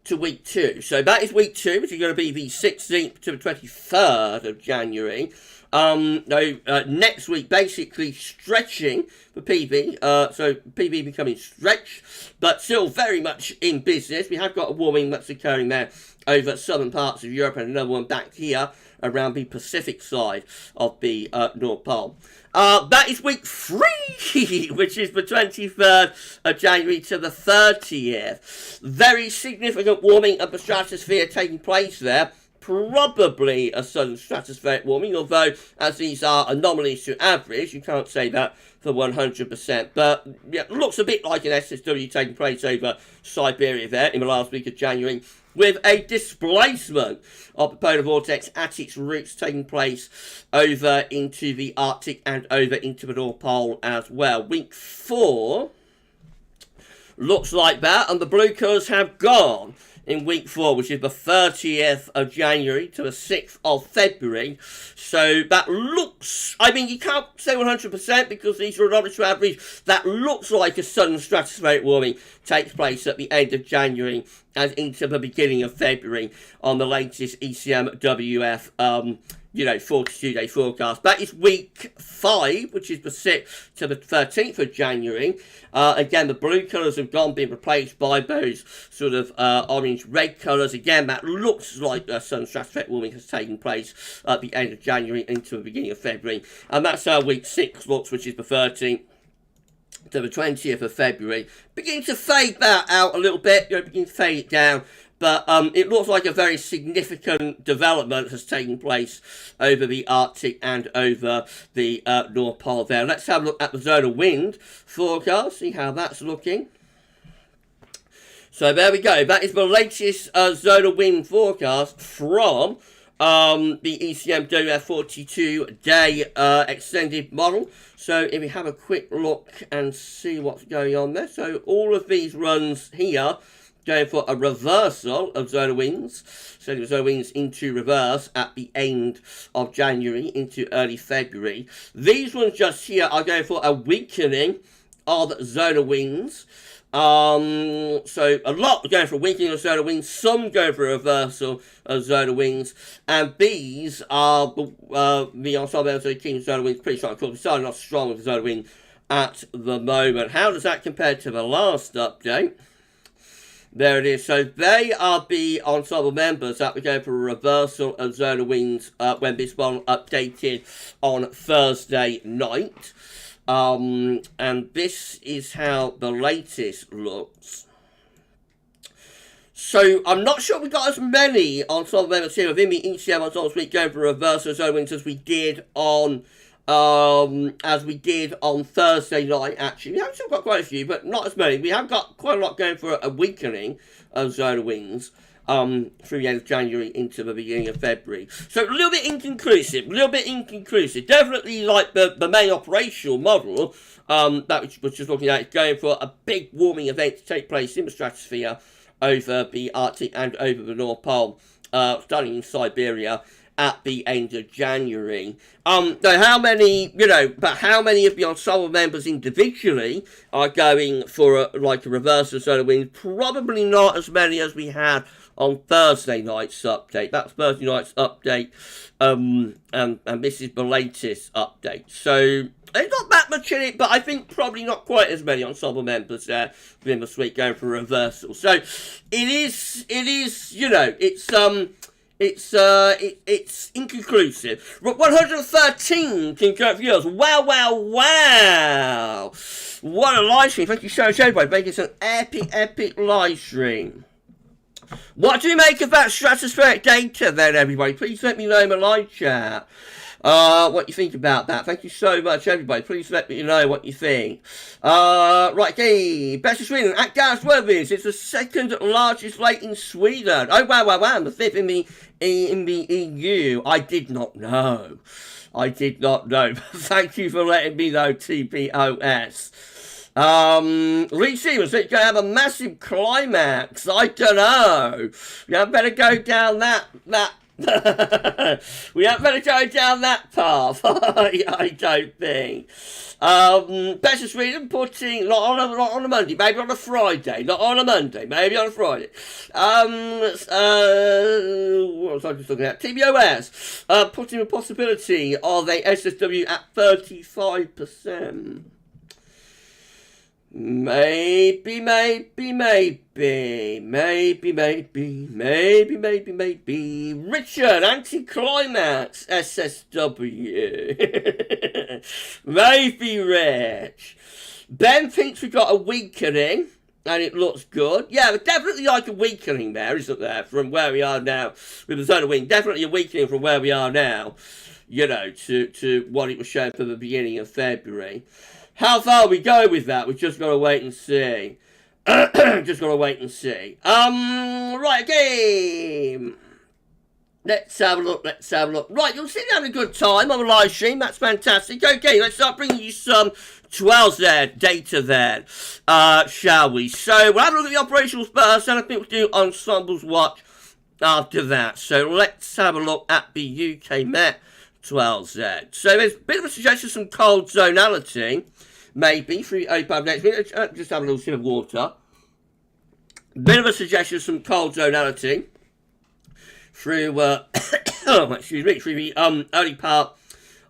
to week 2. So that is week 2, which is going to be the 16th to the 23rd of January. Next week, basically stretching for PB, so PB becoming stretched, but still very much in business. We have got a warming that's occurring there over southern parts of Europe, and another one back here around the Pacific side of the North Pole. That is week 3, which is the 23rd of January to the 30th. Very significant warming of the stratosphere taking place there. Probably a sudden stratospheric warming, although as these are anomalies to average, you can't say that for 100%. But yeah, looks a bit like an SSW taking place over Siberia there in the last week of January. with a displacement of the polar vortex at its roots taking place over into the Arctic and over into the North Pole as well. Week 4 looks like that, and the blue colours have gone in week 4, which is the 30th of January to the 6th of February. So that looks, I mean, you can't say 100% because these are not to average. That looks like a sudden stratospheric warming takes place at the end of January and into the beginning of February on the latest ECMWF 42-day forecast. That is week 5, which is the 6th to the 13th of January. Again, the blue colours have gone, being replaced by those sort of orange-red colours. Again, that looks like a sudden stratospheric warming has taken place at the end of January into the beginning of February. And that's how week 6 looks, which is the 13th to the 20th of February. Beginning to fade that out a little bit, beginning to fade it down. But it looks like a very significant development has taken place over the Arctic and over the North Pole there. Let's have a look at the zonal wind forecast, see how that's looking. So there we go. That is the latest zonal wind forecast from the ECMWF 42-day extended model. So if we have a quick look and see what's going on there. So all of these runs here going for a reversal of zonal winds, sending zonal winds into reverse at the end of January into early February. These ones just here are going for a weakening of zonal winds. So a lot going for a weakening of zonal winds, some going for a reversal of zonal winds, and these are the ensemble keeping zonal winds pretty strong. Of course, we're starting off strong with the zonal wind at the moment. How does that compare to the last update? There it is. So they are the ensemble members that were going for a reversal of zonal winds when this one updated on Thursday night. And this is how the latest looks. So I'm not sure we got as many ensemble members here within the ECM ensemble suite going for a reversal of zonal winds as we did on Thursday night. Actually, we have still got quite a few, but not as many. We have got quite a lot going for a weakening of zonal winds through the end of January into the beginning of February. So a little bit inconclusive. Definitely like the main operational model that we was just looking at, going for a big warming event to take place in the stratosphere over the Arctic and over the North Pole, starting in Siberia at the end of January. So how many, but how many of the ensemble members individually are going for a reverse of zonal wind? Probably not as many as we had on Thursday night's update. That's Thursday night's update, and this is the latest update. So there's not that much in it, but I think probably not quite as many ensemble members there within the suite going for a reversal. So it is, it's inconclusive. 113 concurrent viewers. Wow. What a live stream. Thank you so much, everybody, making this an epic live stream. What do you make of that stratospheric data then, everybody? Please let me know in my live chat what you think about that. Thank you so much, everybody. Please let me know what you think. Right, okay. Best of Sweden at GavsWeatherVids. It's the second largest lake in Sweden. Oh, wow. The fifth in the EU. I did not know. Thank you for letting me know, TPOS. Reed Stevens, it's going to have a massive climax. I don't know. You better go down that we haven't better go down that path. I don't think. Best of Sweden putting not on a Monday, maybe on a Friday, not on a Monday, maybe on a Friday. What was I just looking at? TBOS putting a possibility of a SSW at 35%. Maybe. Richard, anticlimax, SSW. Maybe Rich. Ben thinks we've got a weakening, and it looks good. Yeah, but definitely like a weakening there, isn't there, from where we are now with the zonal wind. Definitely a weakening from where we are now, to what it was showing for the beginning of February. How far we go with that, we've just got to wait and see. Just gotta wait and see. Right, game. Let's have a look, Right, you're sitting having a good time on the live stream. That's fantastic. Okay, let's start bringing you some 12s there, data there, shall we? So, we'll have a look at the operationals first, and I think we'll do ensembles watch after that. So, let's have a look at the UK Met 12Z. So, there's a bit of a suggestion of some cold zonality, maybe, through OPAB next week. Just have a little sip of water. Bit of a suggestion of some cold zonality through, excuse me, through the early part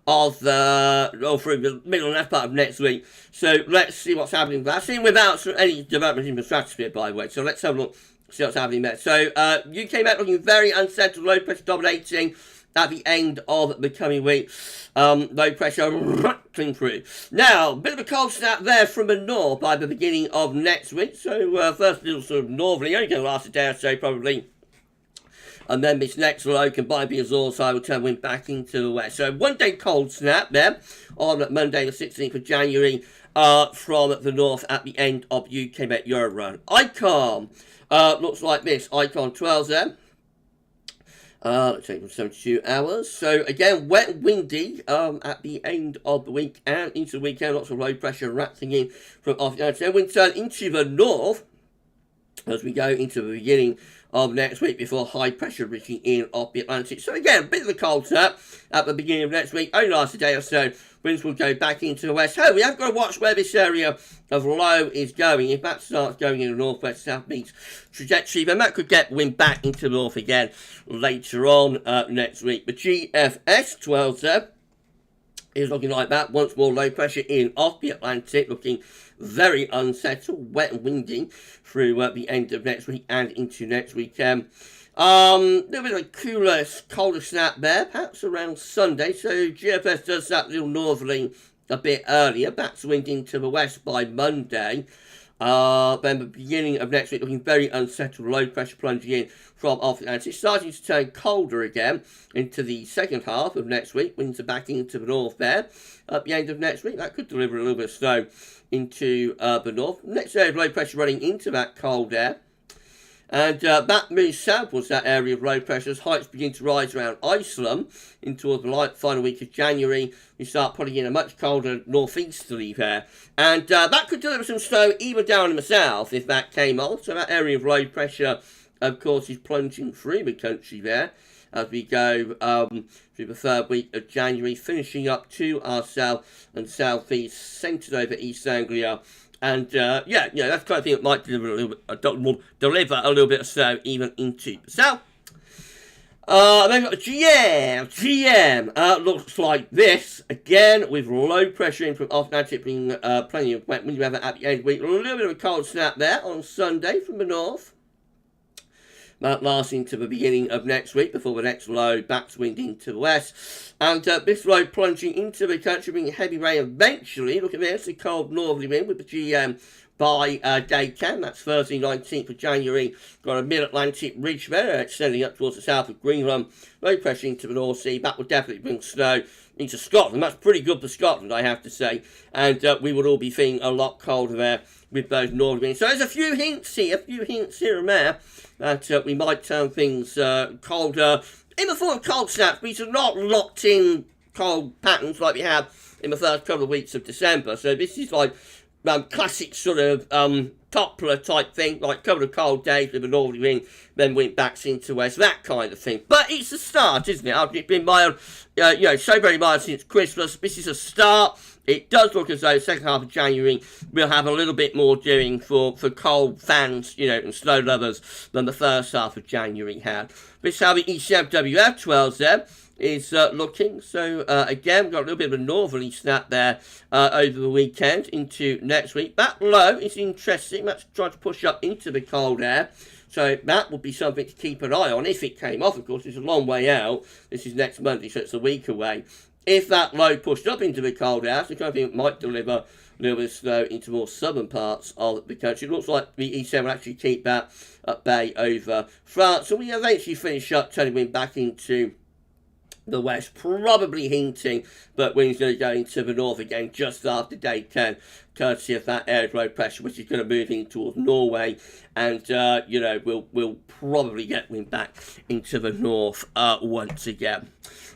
of through the middle and left part of next week. So let's see what's happening. That's seen without any development in the stratosphere, by the way. So let's have a look, see what's happening there. So UK Met looking very unsettled, low pressure dominating at the end of the coming week. Low pressure clean through. Now, a bit of a cold snap there from the north by the beginning of next week. So first little sort of northerly, only going to last a day or so probably. And then this next low combined with the Azores side will turn wind back into the west. So 1 day cold snap there on Monday the 16th of January from the north at the end of UK Met Euro run. Icon looks like this. Icon 12 there. Let's take from 72 hours. So again, wet and windy at the end of the week and into the weekend. Lots of low pressure ratting in from off the outside. Wind turn into the north as we go into the beginning of next week before high pressure reaching in off the Atlantic. So again, a bit of a cold snap at the beginning of next week. Only lasts a day or so. Winds will go back into the west. Oh, we have got to watch where this area of low is going. If that starts going in the northwest southeast trajectory, then that could get wind back into the north again later on next week. The GFS 12 there is looking like that. Once more low pressure in off the Atlantic, looking very unsettled, wet and windy through the end of next week and into next weekend. Little bit of a cooler, colder snap there, perhaps around Sunday. So GFS does that little northerly a bit earlier. Backs wind into the west by Monday. Then the beginning of next week looking very unsettled, low pressure plunging in from off the Atlantic. It's starting to turn colder again into the second half of next week. Winds are back into the north there. At the end of next week, that could deliver a little bit of snow into the north. Next area of low pressure running into that cold air. And that moves southwards, that area of low pressure, as heights begin to rise around Iceland into the light final week of January. We start putting in a much colder northeasterly air. And that could deliver some snow even down in the south if that came off. So that area of low pressure, of course, is plunging through the country there as we go through the third week of January, finishing up to our south and southeast, centred over East Anglia. And that's the kind of thing that might deliver a little bit of snow even into the south. Then we've got the GM looks like this again with low pressure in from off Atlantic, being plenty of wet wind weather at the end of the week. A little bit of a cold snap there on Sunday from the north. That lasting to the beginning of next week before the next low backs wind into the west. And this low plunging into the country, bringing heavy rain eventually. Look at this, a cold northerly wind with the GM by day 10. That's Thursday, 19th of January. Got a mid-Atlantic ridge there, extending up towards the south of Greenland. Low pressure into the North Sea. That will definitely bring snow into Scotland. That's pretty good for Scotland, I have to say. And we would all be feeling a lot colder there with those northern winds. So there's a few hints here and there, that we might turn things colder in the form of cold snaps. These are not locked in cold patterns like we have in the first couple of weeks of December. So this is like classic sort of Toppler type thing, like a couple of cold days with a northerly wind, then wind backs into west, that kind of thing. But it's a start, isn't it? It's been mild, so very mild since Christmas. This is a start. It does look as though the second half of January will have a little bit more doing for cold fans, and snow lovers than the first half of January had. This is how the ECMWF 12 there is looking. So again, we've got a little bit of a northerly snap there over the weekend into next week. That low is interesting. That's trying to push up into the cold air. So that would be something to keep an eye on if it came off. Of course, it's a long way out. This is next Monday, so it's a week away. If that low pushed up into the cold air, the kind of thing that might deliver a little bit of snow into more southern parts of the country. It looks like the E7 will actually keep that at bay over France. So we eventually finish up turning wind back into the west, probably hinting, but winds going to go into the north again just after day 10. courtesy of that area of low pressure, which is going to move in towards Norway, and you know, we'll probably get wind back into the north once again.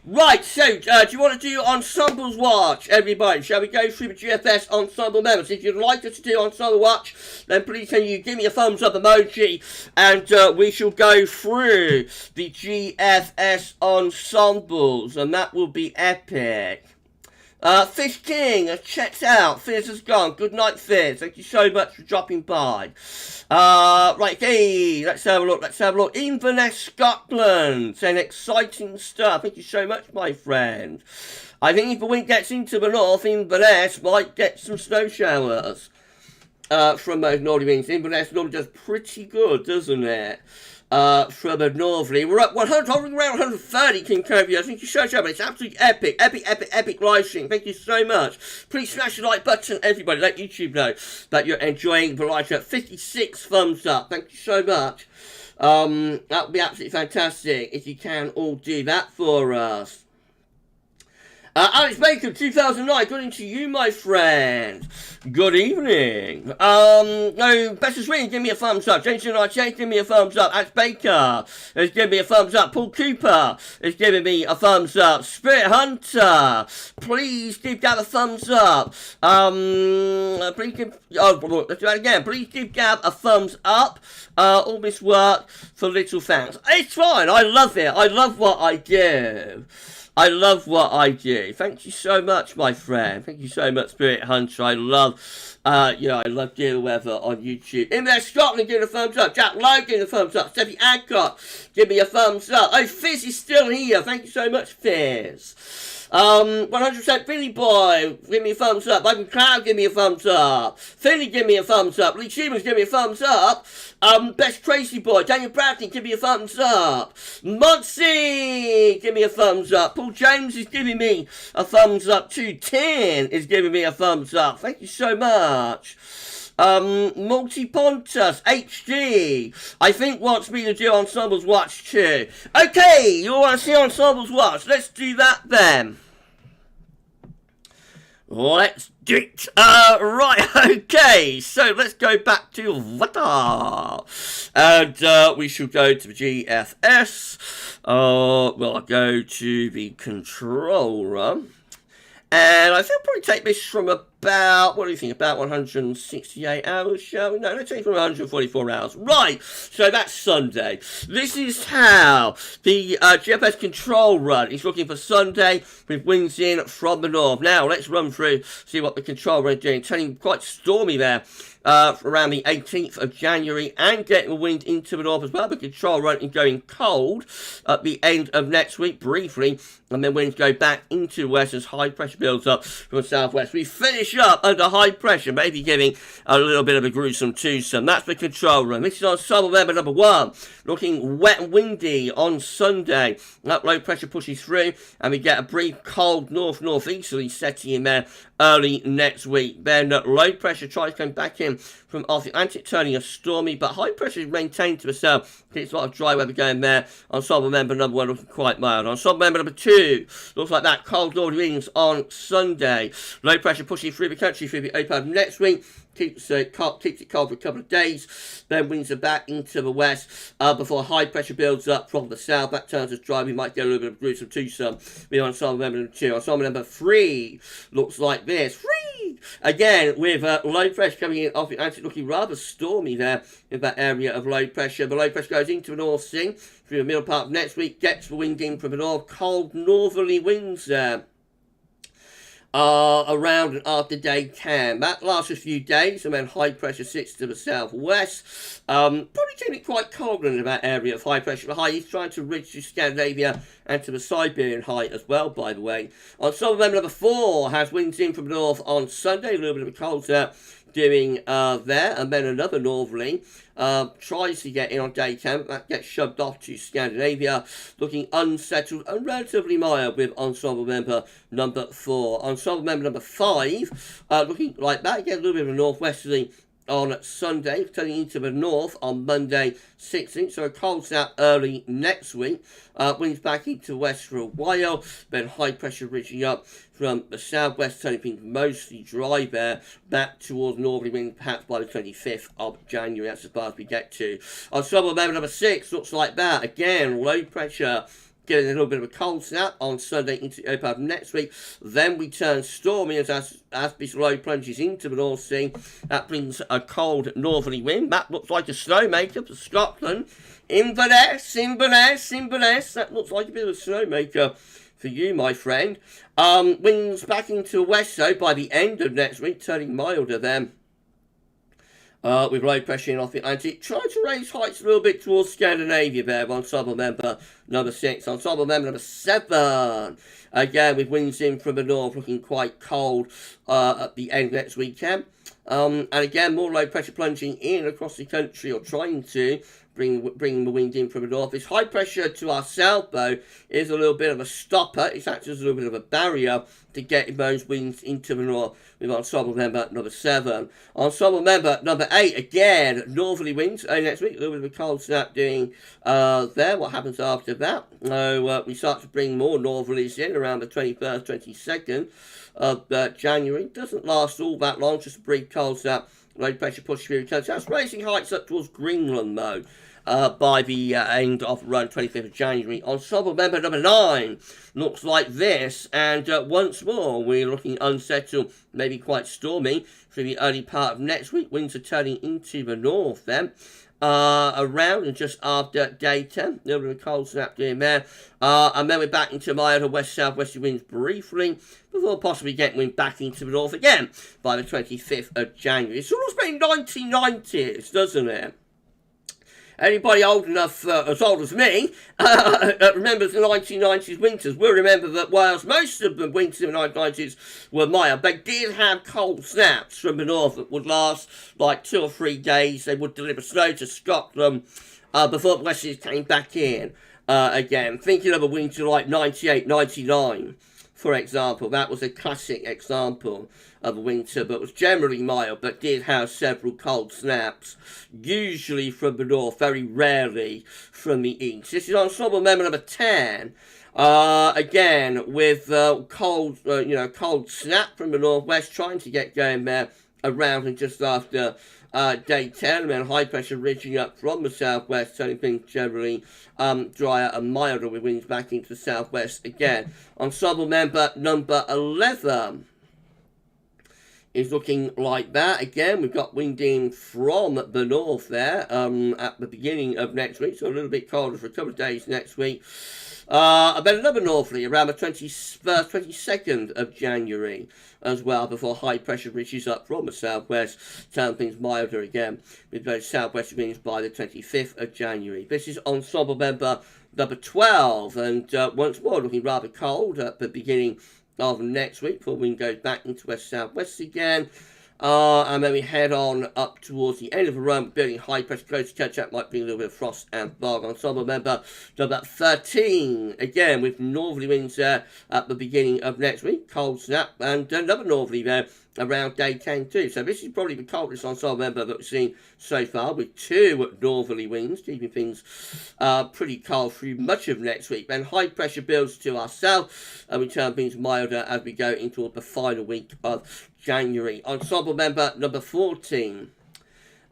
Right, so do you want to do Ensembles Watch, everybody? Shall we go through the GFS Ensemble members? If you'd like us to do Ensemble Watch, then please can you give me a thumbs up emoji, and we shall go through the GFS Ensembles, and that will be epic. Fish King has checked out. Fizz has gone. Good night, Fizz. Thank you so much for dropping by. Right, okay, let's have a look. Inverness, Scotland, saying exciting stuff. Thank you so much, my friend. I think if the wind gets into the north, Inverness might get some snow showers from those northerly winds. Inverness normally does pretty good, doesn't it? From the northerly. We're up 100, hovering around 130, King Cobia. Thank you so much. It's absolutely epic live stream. Thank you so much. Please smash the like button, everybody. Let YouTube know that you're enjoying the live stream. 56 thumbs up. Thank you so much. That would be absolutely fantastic if you can all do that for us. Alex Bacon, 2009, good evening to you, my friend. Good evening. No, Best of Swing, give me a thumbs up. James United, give me a thumbs up. Alex Baker has given me a thumbs up. Paul Cooper is giving me a thumbs up. Spirit Hunter, please give Gab a thumbs up. Please give, oh, let's do that again. Please give Gab a thumbs up. All this work for little fans. It's fine, I love it. I love what I do. I love what I do. Thank you so much, my friend. Thank you so much, Spirit Hunter. I love, you know, I love Dear Weather on YouTube. In there, Scotland, give a thumbs up. Jack Lowe, give a thumbs up. Steffi Adcock, give me a thumbs up. Oh, Fizz is still here. Thank you so much, Fizz. 100% Billy Boy, give me a thumbs up. Michael Cloud, give me a thumbs up. Finley, give me a thumbs up. Lee Siemens, give me a thumbs up. Best Tracy Boy, Daniel Bradley, give me a thumbs up. Monty, give me a thumbs up. Paul James is giving me a thumbs up too. Tin is giving me a thumbs up. Thank you so much. Multi-Pontus HD, I think wants me to do Ensembles Watch too. Okay, you want to see Ensembles Watch? Let's do that then. Let's do it. Right, okay, so let's go back to Vata. And we shall go to the GFS. Well, I'll go to the controller. And I think I'll probably take this from about, what do you think, about 168 hours, shall we? No, let's take it from 144 hours. Right, so that's Sunday. This is how the GFS control run is looking for Sunday with winds in from the north. Now, let's run through, see what the control run is doing. Turning quite stormy there. Around the 18th of January, and getting the wind into the north as well. The control run is going cold at the end of next week, briefly, and then winds go back into west as high pressure builds up from the southwest. We finish up under high pressure, maybe giving a little bit of a gruesome twosome. That's the control run. This is Ensemble member number 1, looking wet and windy on Sunday. That low pressure pushes through, and we get a brief cold north-northeasterly setting in there early next week. Then low pressure tries to come back in from off the Atlantic, turning a stormy, but high pressure is maintained to the south. It's a lot of dry weather going there. Ensemble member number 1 looking quite mild. Ensemble member number 2 looks like that cold north winds on Sunday. Low pressure pushing through the country through the open next week. Keeps it cold for a couple of days, then winds are back into the west before high pressure builds up from the south. That turns us dry. We might get a little bit of gruesome twosome. We are Ensemble member number 2. Ensemble number 3 looks like this. Again, with low pressure coming in off the Atlantic, looking rather stormy there in that area of low pressure. The low pressure goes into the North Sea through the middle part of next week, gets the wind in from the north, cold northerly winds there. Around and after day 10. That lasts a few days, and then high pressure sits to the southwest. Probably keeping it quite cold in that area of high pressure. The high is trying to reach to Scandinavia and to the Siberian high as well, by the way. Ensemble member number 4 has winds in from the north on Sunday. A little bit of a cold doing there, and then another northerly tries to get in on day 10, but that gets shoved off to Scandinavia, looking unsettled and relatively mild with Ensemble member number 4. Ensemble member number 5 looking like that, again a little bit of a northwesterly on Sunday, turning into the north on Monday 16th. So a cold snap early next week. Winds back into west for a while, then high pressure ridging up from the southwest, turning things mostly dry there, back towards northerly winds perhaps by the 25th of January. That's as far as we get to. Ensemble member number 6 looks like that. Again, low pressure, getting a little bit of a cold snap on Sunday into the early part of next week. Then we turn stormy as this low plunges into the North Sea. That brings a cold northerly wind. That looks like a snowmaker for Scotland. Inverness. That looks like a bit of a snowmaker for you, my friend. Winds back into the west, though, by the end of next week, turning milder then. With low pressure in off the Atlantic, trying to raise heights a little bit towards Scandinavia there. Ensemble member number 6. Ensemble member number 7. Again, with winds in from the north, looking quite cold at the end of next weekend. And again, more low pressure plunging in across the country, or trying to bring the wind in from the north. This high pressure to our south, though, is a little bit of a stopper. It's actually a little bit of a barrier to get those winds into the north with ensemble member number 7. Ensemble member number 8, again, northerly winds early next week. A little bit of a cold snap doing there. What happens after that? We start to bring more northerlies in around the 21st, 22nd of January. Doesn't last all that long, just a brief cold snap. Low pressure push through. So that's raising heights up towards Greenland, though, by the end of around 25th of January. Ensemble member number 9 looks like this, and once more we're looking unsettled, maybe quite stormy through the early part of next week. Winds are turning into the north then. Around and just after day 10, a little bit of a cold snap doing there, and then we're back into milder west-southwesterly winds briefly, before possibly getting wind back into the north again by the 25th of January. It's almost been 1990s, doesn't it? Anybody old enough, as old as me, remembers the 1990s winters will remember that whilst most of the winters in the 1990s were mild, they did have cold snaps from the north that would last like 2 or 3 days. They would deliver snow to Scotland before the Westerlies came back in again. Thinking of a winter like 98, 99, for example. That was a classic example of a winter, but was generally mild, but did have several cold snaps, usually from the north, very rarely from the east. This is ensemble member number 10. Again, with cold snap from the northwest, trying to get going there around and just after day 10, and then high pressure ridging up from the southwest, turning things generally drier and milder with winds back into the southwest again. Ensemble member number 11 is looking like that. Again, we've got wind in from the north there at the beginning of next week, so a little bit colder for a couple of days next week. About another northerly around the 21st, 22nd of January as well, before high pressure reaches up from the southwest, turning things milder again with those southwest winds by the 25th of January. This is ensemble member number 12, and once more looking rather cold at the beginning of next week before wind goes back into west-southwest again. And then we head on up towards the end of the run, building high pressure close to catch up, might bring a little bit of frost and fog. Ensemble member number 13, again with northerly winds there at the beginning of next week, cold snap, and another northerly there around day 10 too. So this is probably the coldest ensemble member that we've seen so far, with 2 northerly winds, keeping things pretty cold through much of next week. Then high pressure builds to our south, and we turn things milder as we go into the final week of January. Ensemble member number 14.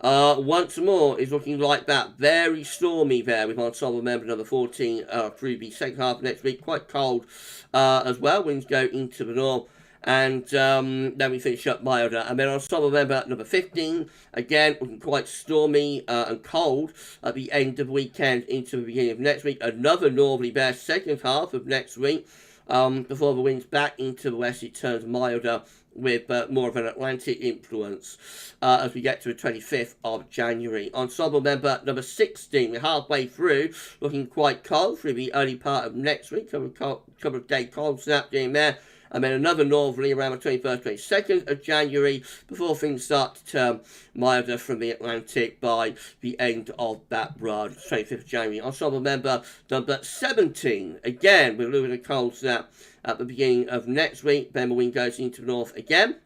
Once more is looking like that. Very stormy there with ensemble member number 14 through the second half of next week. Quite cold as well. Winds go into the north. And then we finish up milder. And then ensemble member number 15, again, looking quite stormy and cold at the end of the weekend into the beginning of next week. Another northerly there, second half of next week. Before the winds back into the west, it turns milder with more of an Atlantic influence as we get to the 25th of January. Ensemble member number 16, we're halfway through, looking quite cold through the early part of next week. Couple of day cold snap doing there. And then another northerly around the 21st, 22nd of January, before things start to turn milder from the Atlantic by the end of that run, 25th of January. Ensemble member number 17, again with a little bit of cold snap at the beginning of next week. Then the wind goes into the north again.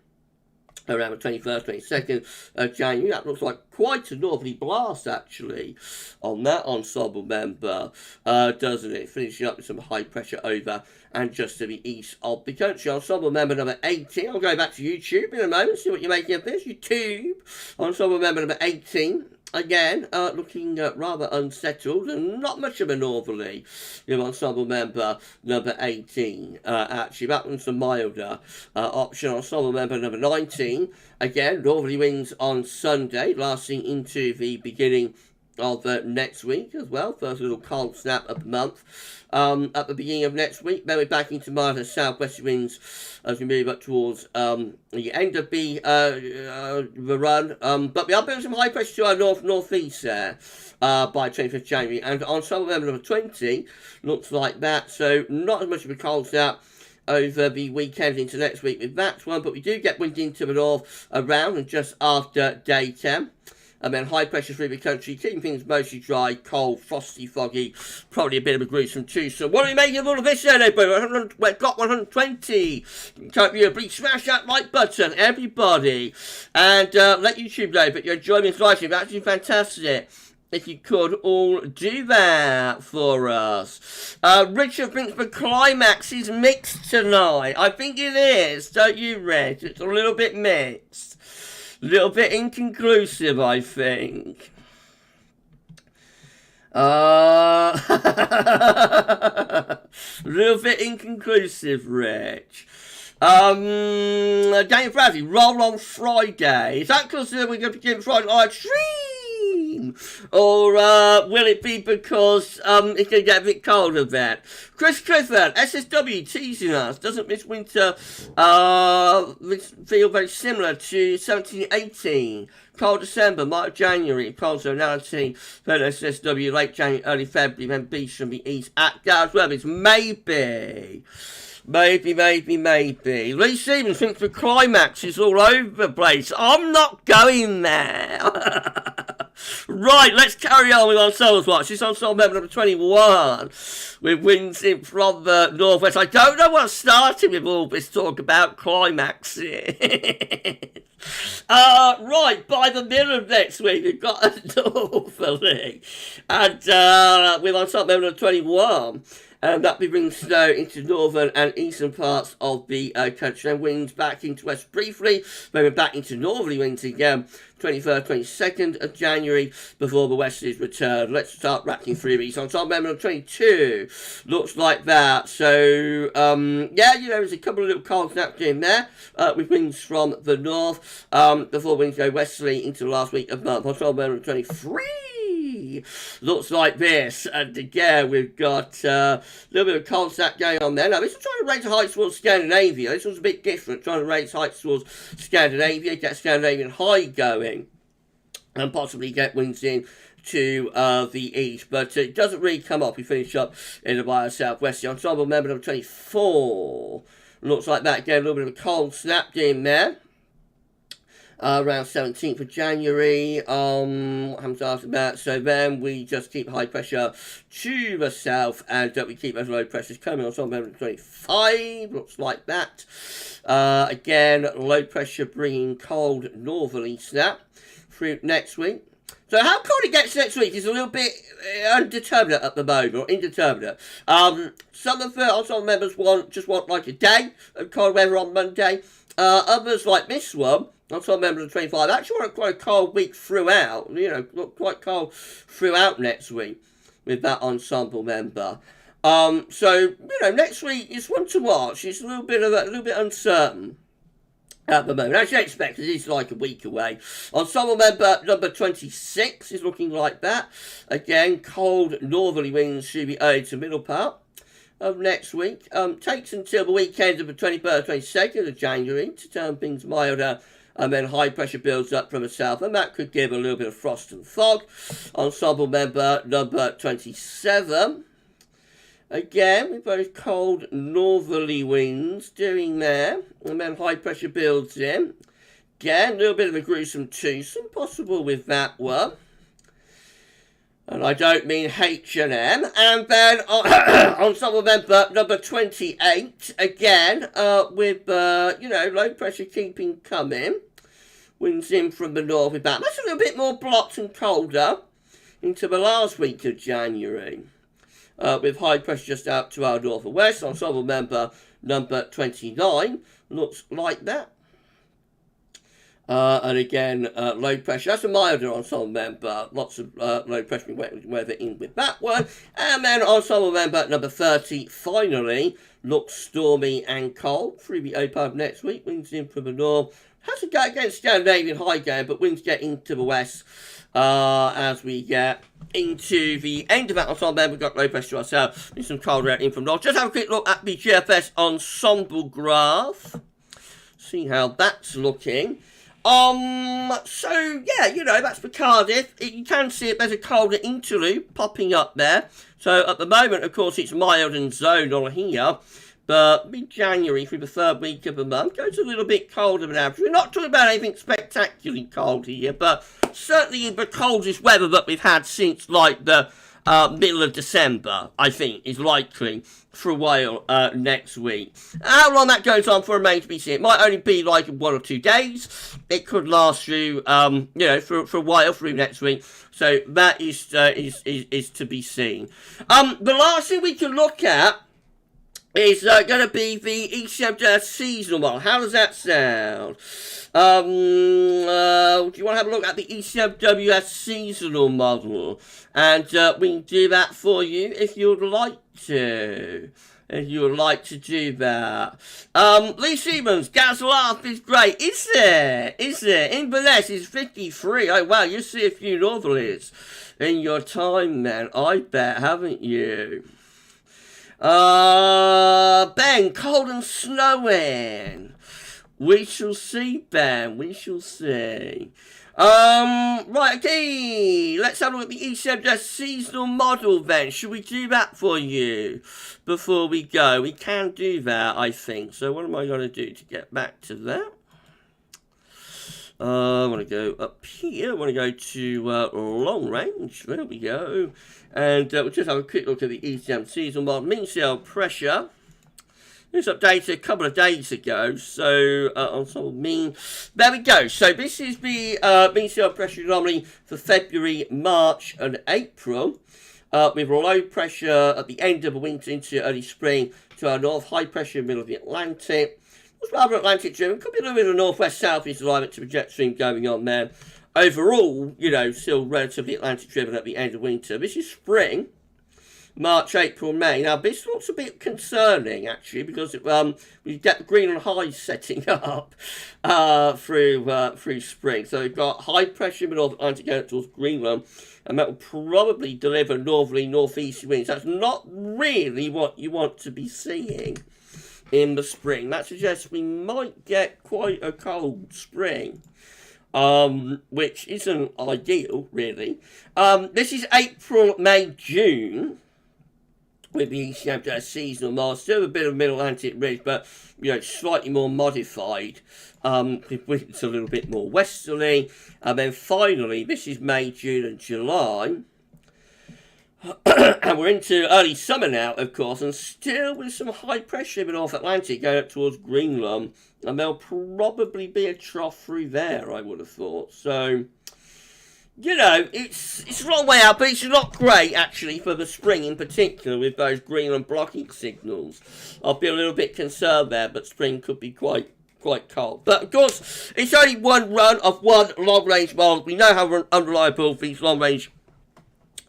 around the 21st, 22nd of January. That looks like quite a northerly blast, actually, on that ensemble member, doesn't it? Finishing up with some high pressure over and just to the east of the country. Ensemble member number 18. I'll go back to YouTube in a moment, see what you're making of this. YouTube. Ensemble member number 18. Again, looking rather unsettled and not much of a northerly. Your ensemble member number 18. Actually, that one's the milder option. Ensemble member number 19. Again, northerly winds on Sunday, lasting into the beginning of next week as well. First little cold snap of the month at the beginning of next week. Then we're back into milder southwest winds as we move up towards the end of the run. But we are building some high pressure to our northeast there by 25th January. And on ensemble member number 20, looks like that. So not as much of a cold snap over the weekend into next week with that one. But we do get wind into the north around and just after day 10. And then high pressure through the country, keeping things mostly dry, cold, frosty, foggy, probably a bit of a gruesome too. So what are we making of all of this then, everybody? We've got 120. Hope you please smash that like button, everybody. And let YouTube know that you're enjoying this live stream. That's actually fantastic. If you could all do that for us. Richard thinks the climax is mixed tonight. I think it is, don't you, Rich? It's a little bit mixed. Little bit inconclusive, I think. Little bit inconclusive, Rich. Daniel Bradley, roll on Friday. Is that because we're going to begin Friday live stream? Or will it be because it's going to get a bit colder then? Chris Clifford, SSW teasing us. Doesn't this winter feel very similar to 17-18? Cold December, March, January, cold zonality, then SSW, late January, early February, then beach from the east at GavsWeatherVids. Maybe. Lee Stevens thinks the climax is all over the place. I'm not going there. Right, let's carry on with Ensembles Watch. This ensemble member number 21 with winds in from the northwest. I don't know what's starting with all this talk about climaxes. Right, by the middle of next week, we've got a northerly. And with ensemble member number 21. And that brings snow into northern and eastern parts of the country. And winds back into west briefly. Then we're back into northerly winds again. 21st, 22nd of January before the westerlies return. Let's start racking through these. On top member 22, looks like that. So, yeah, you know, there's a couple of little cold snaps in there with winds from the north before winds go westerly into the last week of the month. On top member 23. Looks like this, and again we've got a little bit of cold snap going on there. Now this is trying to raise heights towards Scandinavia. This one's a bit different, trying to raise heights towards Scandinavia, get Scandinavian high going, and possibly get winds in to the east, but it doesn't really come up. We finish up in the bio southwest. The ensemble member number 24 looks like that. Again, a little bit of a cold snap in there. Around 17th of January, what happens after that? So then we just keep high pressure to the south, and we keep those low pressures coming on November 25, looks like that. Again, low pressure bringing cold northerly snap through next week. So how cold it gets next week is a little bit undeterminate at the moment, or indeterminate. Some of the ensemble members just want like a day of cold weather on Monday. Others, like this one, ensemble member of 25, actually want quite a cold week throughout. You know, look quite cold throughout next week with that ensemble member. So you know, next week is one to watch. It's a little bit uncertain at the moment. As you expect, it is like a week away. Ensemble member number 26 is looking like that. Again, cold northerly winds should be early to middle part of next week. Takes until the weekend of the 21st, 22nd of January to turn things milder, and then high pressure builds up from the south, and that could give a little bit of frost and fog. Ensemble member number 27. Again, with those cold northerly winds doing there, and then high pressure builds in. Again, a little bit of a gruesome twosome possible with that one. And I don't mean H&M. And then ensemble member number 28, again, with, you know, low pressure keeping coming. winds in from the north with that. That's a little bit more blocked and colder into the last week of January. With high pressure just out to our north and west. Ensemble member number 29 looks like that. And again, low pressure. That's a milder ensemble member. Lots of low pressure weather in with that one. And then ensemble member number 30 finally looks stormy and cold through the A part of next week. Winds in from the north. Has to go against Scandinavian high game, but winds get into the west as we get into the end of that ensemble member. We've got low pressure ourselves. There's some cold air in from north. Just have a quick look at the GFS ensemble graph. See how that's looking. So, yeah, you know, that's for Cardiff. You can see it, there's a colder interlude popping up there. So, at the moment, of course, it's mild and zoned on here. But mid-January, through the third week of the month, goes a little bit colder than average. We're not talking about anything spectacularly cold here, but certainly the coldest weather that we've had since, like, the middle of December, I think, is likely for a while next week. How long that goes on for remains to be seen. It might only be like 1 or 2 days. It could last through, you know, for a while through next week. So that is to be seen. The last thing we can look at is going to be the ECMWF seasonal model. How does that sound? Do you want to have a look at the ECMWF seasonal model? And we can do that for you if you'd like to. If you would like to do that. Lee Siemens, GavsWeatherVids is great. Is there? Is there? Inverness is 53. Oh, wow, you see a few northerlies in your time, man. I bet, haven't you? Ben, cold and snowing. We shall see, Ben. We shall see. Right, okay. Let's have a look at the ECMWF seasonal model then. Should we do that for you before we go? We can do that, I think. So what am I going to do to get back to that? I want to go up here. I want to go to long range. There we go. And we'll just have a quick look at the ECM seasonal model. Mean sea level pressure. This was updated a couple of days ago. So, ensemble mean. There we go. So, this is the mean sea level pressure anomaly for February, March, and April. With low pressure at the end of the winter into early spring to our north. High pressure in the middle of the Atlantic. It's rather Atlantic driven. Could be a little bit of northwest southeast alignment to the jet stream going on there. Overall, you know, still relatively Atlantic driven at the end of winter. This is spring, March, April, May. Now, this looks a bit concerning, actually, because we get the Greenland highs setting up through spring. So we've got high pressure in the North Atlantic going towards Greenland, and that will probably deliver northerly, northeasterly winds. That's not really what you want to be seeing in the spring. That suggests we might get quite a cold spring. Which isn't ideal, really. This is April, May, June, with the ECMWF seasonal model. Still a bit of middle Atlantic ridge, but, you know, slightly more modified. It's a little bit more westerly. And then finally, this is May, June, and July. And we're into early summer now, of course, and still with some high pressure in the North Atlantic going up towards Greenland. And there'll probably be a trough through there, I would have thought. So, you know, it's a long way out, but it's not great, actually, for the spring in particular, with those Greenland blocking signals. I'll be a little bit concerned there, but spring could be quite cold. But, of course, it's only one run of one long-range model. We know how unreliable these long-range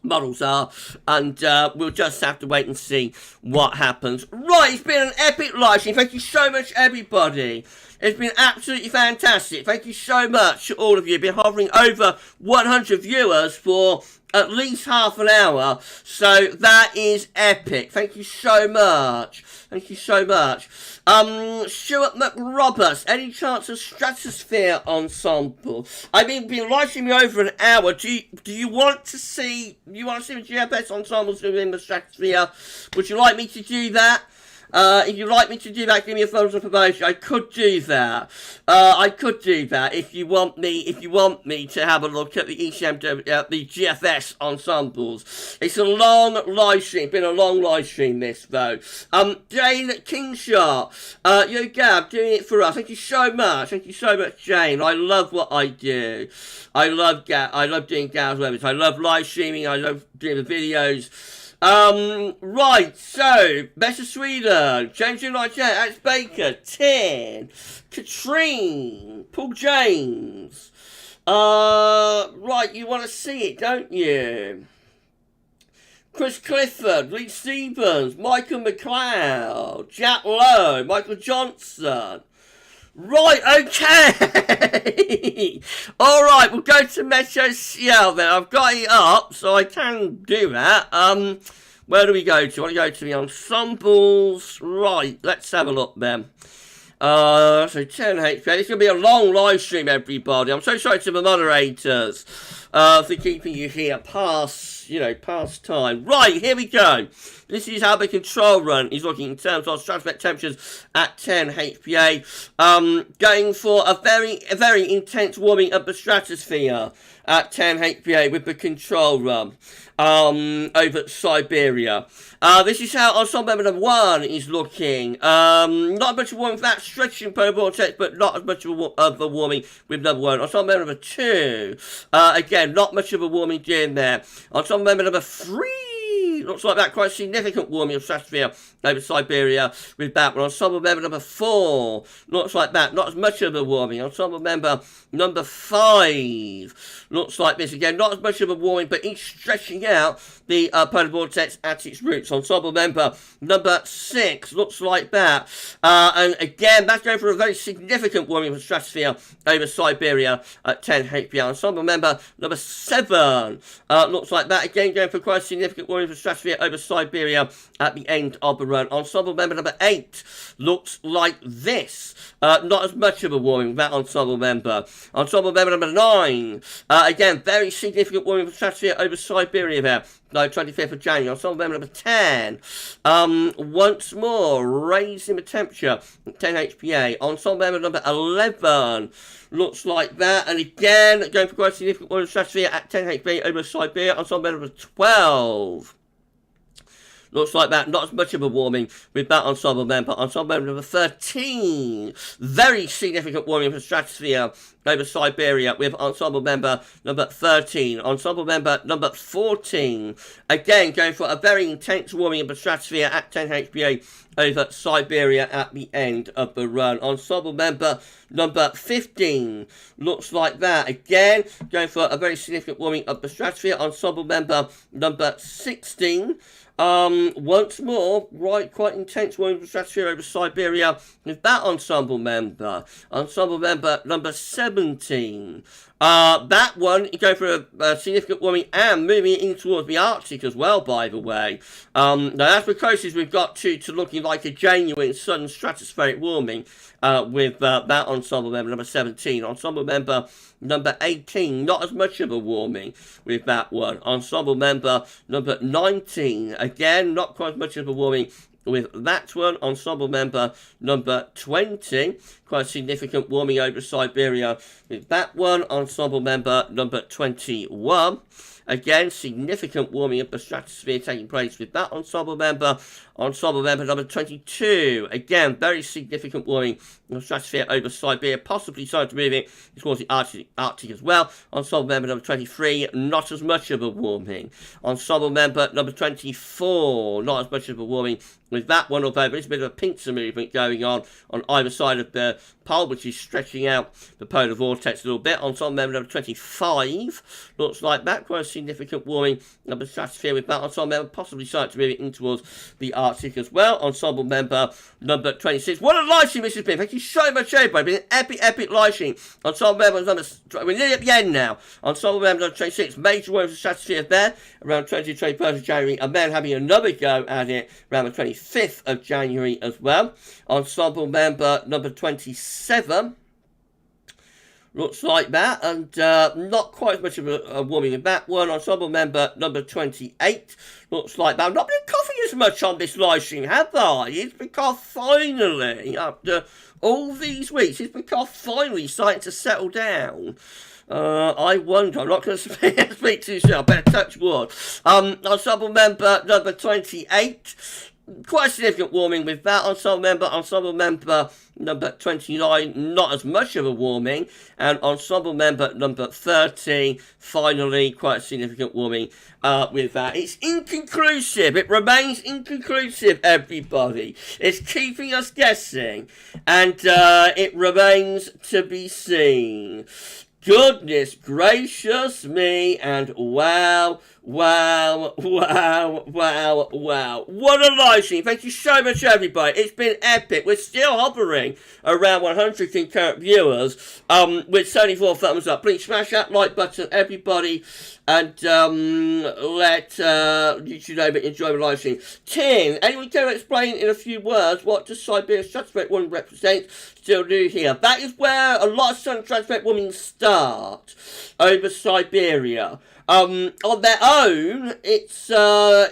models are, and we'll just have to wait and see what happens. Right, it's been an epic live stream. Thank you so much, everybody. It's been absolutely fantastic. Thank you so much to all of you. Been hovering over 100 viewers for at least half an hour, so that is epic. Thank you so much. Thank you so much. Stuart McRoberts, any chance of Stratosphere ensemble? I mean, been live streaming over an hour. Do you want to see? You want to see the GFS ensembles within the Stratosphere? Would you like me to do that? If you'd like me to do that, give me a thumbs up emoji. I could do that. If you want me to have a look at the ECMWF, the GFS Ensembles. It's a long live stream. Been a long live stream, this though. Jane Kingshaw, yo Gav, doing it for us. Thank you so much. Thank you so much, Jane. I love what I do. I love doing GavsWeatherVids. I love live streaming. I love doing the videos. Right, so, Best of Sweden, James United, Alex Baker, 10, Katrine, Paul James. Right, you want to see it, don't you? Chris Clifford, Lee Stevens, Michael McLeod, Jack Lowe, Michael Johnson. Right, okay. Alright, we'll go to Metro CL then. I've got it up, so I can do that. Where do we go to? I want to go to the ensembles. Right, let's have a look then. So 10 HP. It's going to be a long live stream, everybody. I'm so sorry to the moderators for keeping you here past time. Right, here we go. This is how the control run is looking in terms of stratospheric temperatures at 10 HPA. Going for a very intense warming of the stratosphere at 10 HPA with the control run over Siberia. This is how ensemble member number 1 is looking. Not much of a warming for that stretching polar vortex, but not as much of a warming with number 1. Ensemble member number 2, again, not much of a warming doing there. Ensemble member number 3, looks like that quite significant warming of stratosphere over Siberia with that one. Ensemble member number 4, looks like that, not as much of a warming. Ensemble member number 5, looks like this again, not as much of a warming, but it's stretching out the polar vortex at its roots. Ensemble member number 6, looks like that. And again, that's going for a very significant warming of the stratosphere over Siberia at 10 HPA. Ensemble member number 7, looks like that, again going for quite a significant warming of the stratosphere over Siberia at the end of the run. Ensemble member number 8 looks like this. Not as much of a warming with that ensemble member. Ensemble member number 9, again, very significant warming of the stratosphere over Siberia there. No, 25th of January. Ensemble member number 10, once more, raising the temperature, 10 HPA. Ensemble member number 11, looks like that. And again, going for quite a significant warming of the stratosphere at 10 HPA over Siberia. Ensemble member number 12. Looks like that, not as much of a warming with that ensemble member. Ensemble member number 13, very significant warming of the stratosphere over Siberia with ensemble member number 13. Ensemble member number 14, again going for a very intense warming of the stratosphere at 10 HPA over Siberia at the end of the run. Ensemble member number 15, looks like that, again going for a very significant warming of the stratosphere. Ensemble member number 16, once more, right, quite intense warming of the stratosphere over Siberia with that ensemble member. Ensemble member number 17. That one, you go for a significant warming and moving in towards the Arctic as well, by the way. Now that's the closest we've got to looking like a genuine sudden stratospheric warming with that ensemble member number 17. Ensemble member number 18, not as much of a warming with that one. Ensemble member number 19, again, not quite as much of a warming with that one. Ensemble member number 20, quite a significant warming over Siberia with that one. Ensemble member number 21, again, significant warming of the stratosphere taking place with that ensemble member. Ensemble member number 22, again, very significant warming of the stratosphere over Siberia, possibly starting to move it towards the Arctic as well. Ensemble member number 23, not as much of a warming. Ensemble member number 24, not as much of a warming with that one, although there is a bit of a pincer movement going on either side of the pole, which is stretching out the polar vortex a little bit. Ensemble member number 25, looks like that, quite a significant warming of the stratosphere with that ensemble member, possibly starting to move it in towards the Arctic as well. Ensemble member number 26. What a live stream this has been. Thank you so much, everybody. It's been an epic live stream. Ensemble member number, we're nearly at the end now. Ensemble member number 26, major warming of the stratosphere there, around 21st of January, and then having another go at it around the 25th of January as well. Ensemble member number 27, looks like that, and not quite as much of a warming with that one. Ensemble member number 28, looks like that. I've not been coughing as much on this live stream, have I? It's because finally, after all these weeks, it's because finally starting to settle down. I wonder, I'm not going to speak too soon, I better touch wood. Ensemble member number 28, quite a significant warming with that. Ensemble member number 29, not as much of a warming. And ensemble member number 30, finally, quite a significant warming with that. It's inconclusive. It remains inconclusive, everybody. It's keeping us guessing. And it remains to be seen. Goodness gracious me, and wow. What a live stream. Thank you so much, everybody. It's been epic. We're still hovering around 100 concurrent viewers with 74 thumbs up. Please smash that like button, everybody, and let YouTube know that you enjoy the live stream. Tim, anyone care to explain in a few words what does Siberia's Stratospheric woman represent? Still new here. That is where a lot of Southern Stratospheric women start over Siberia. On their own, it's not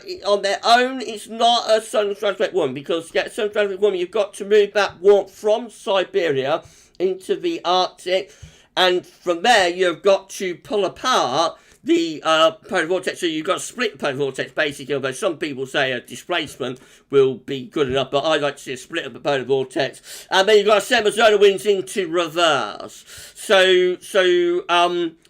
a Southern Stratospheric woman, because to get a Southern Stratospheric woman, you've got to move that warmth from Siberia into the Arctic, and from there you've got to pull apart the polar vortex, so you've got to split the polar vortex basically, although some people say a displacement will be good enough, but I like to see a split of the polar vortex, and then you've got to send the zone of winds into reverse. So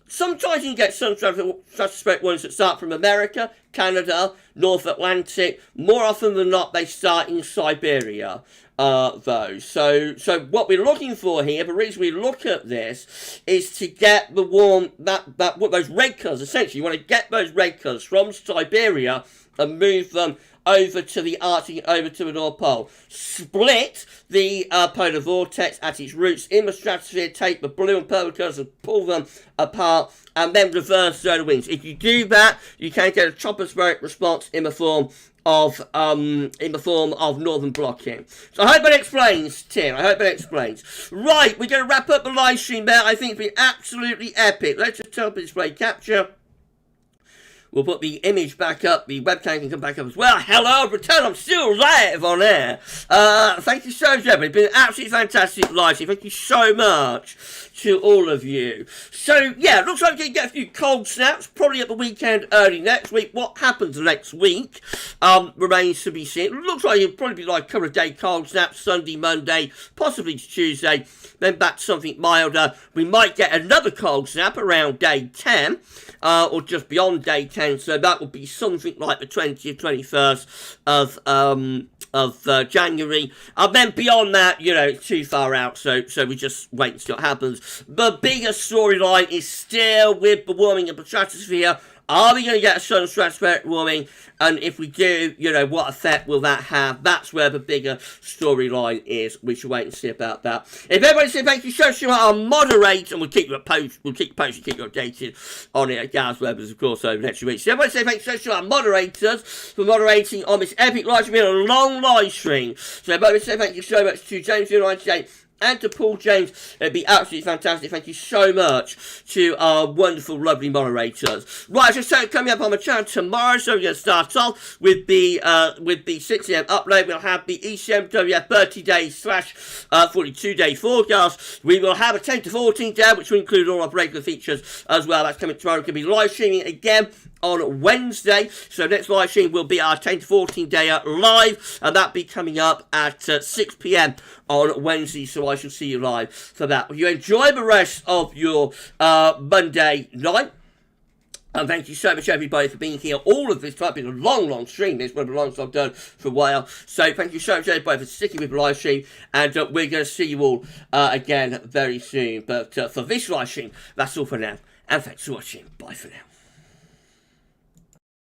sometimes you can get some stratospheric ones that start from America, Canada, North Atlantic. More often than not, they start in Siberia, though. So what we're looking for here, the reason we look at this, is to get the warm, those red colours, essentially. You want to get those red colours from Siberia and move them over to the Arctic, over to the North Pole. Split the polar vortex at its roots in the stratosphere, take the blue and purple colours and pull them apart, and then reverse zone of winds. If you do that, you can get a tropospheric response in the form of northern blocking. So I hope that explains, Tim. I hope that explains. Right, we're going to wrap up the live stream there. I think it's been absolutely epic. Let's just turn up the display capture. We'll put the image back up. The webcam can come back up as well. Hello, return. I'm still live on air. Thank you so much, everybody. It's been an absolutely fantastic live stream. Thank you so much to all of you. So, yeah, looks like we're going to get a few cold snaps, probably at the weekend early next week. What happens next week remains to be seen. It looks like it'll probably be like a couple of day cold snaps, Sunday, Monday, possibly Tuesday, then back to something milder. We might get another cold snap around day 10, or just beyond day 10. So that will be something like the 20th, 21st of January. And then beyond that, you know, it's too far out. So we just wait and see what happens. The bigger storyline is still with the warming of the stratosphere. Are we going to get a sudden stratospheric warming? And if we do, you know, what effect will that have? That's where the bigger storyline is. We should wait and see about that. If everybody says thank you so much, I'll moderate, and we'll keep you posted, keep you updated on it at GavsWeatherVids, of course, over the next few weeks. So everybody say thank you so much, our moderators, for moderating on this epic live stream, a long live stream. So everybody say thank you so much to James 098 and to Paul James. It'd be absolutely fantastic. Thank you so much to our wonderful, lovely moderators. Right, so coming up on the channel tomorrow, so we're going to start off with the 6 AM upload. We'll have the ECMWF 30-day / 42-day forecast. We will have a 10 to 14 day, which will include all our regular features as well. That's coming tomorrow. We're going to be live streaming again on Wednesday. So next live stream will be our 10 to 14 day live, and that'll be coming up at 6 PM on Wednesday. So I shall see you live for that. You enjoy the rest of your Monday night. And thank you so much, everybody, for being here all of this time. It's been a long stream. It's one of the longest I've done for a while. So thank you so much, everybody, for sticking with the live stream. And we're going to see you all again very soon. But for this live stream, that's all for now. And thanks for watching. Bye for now.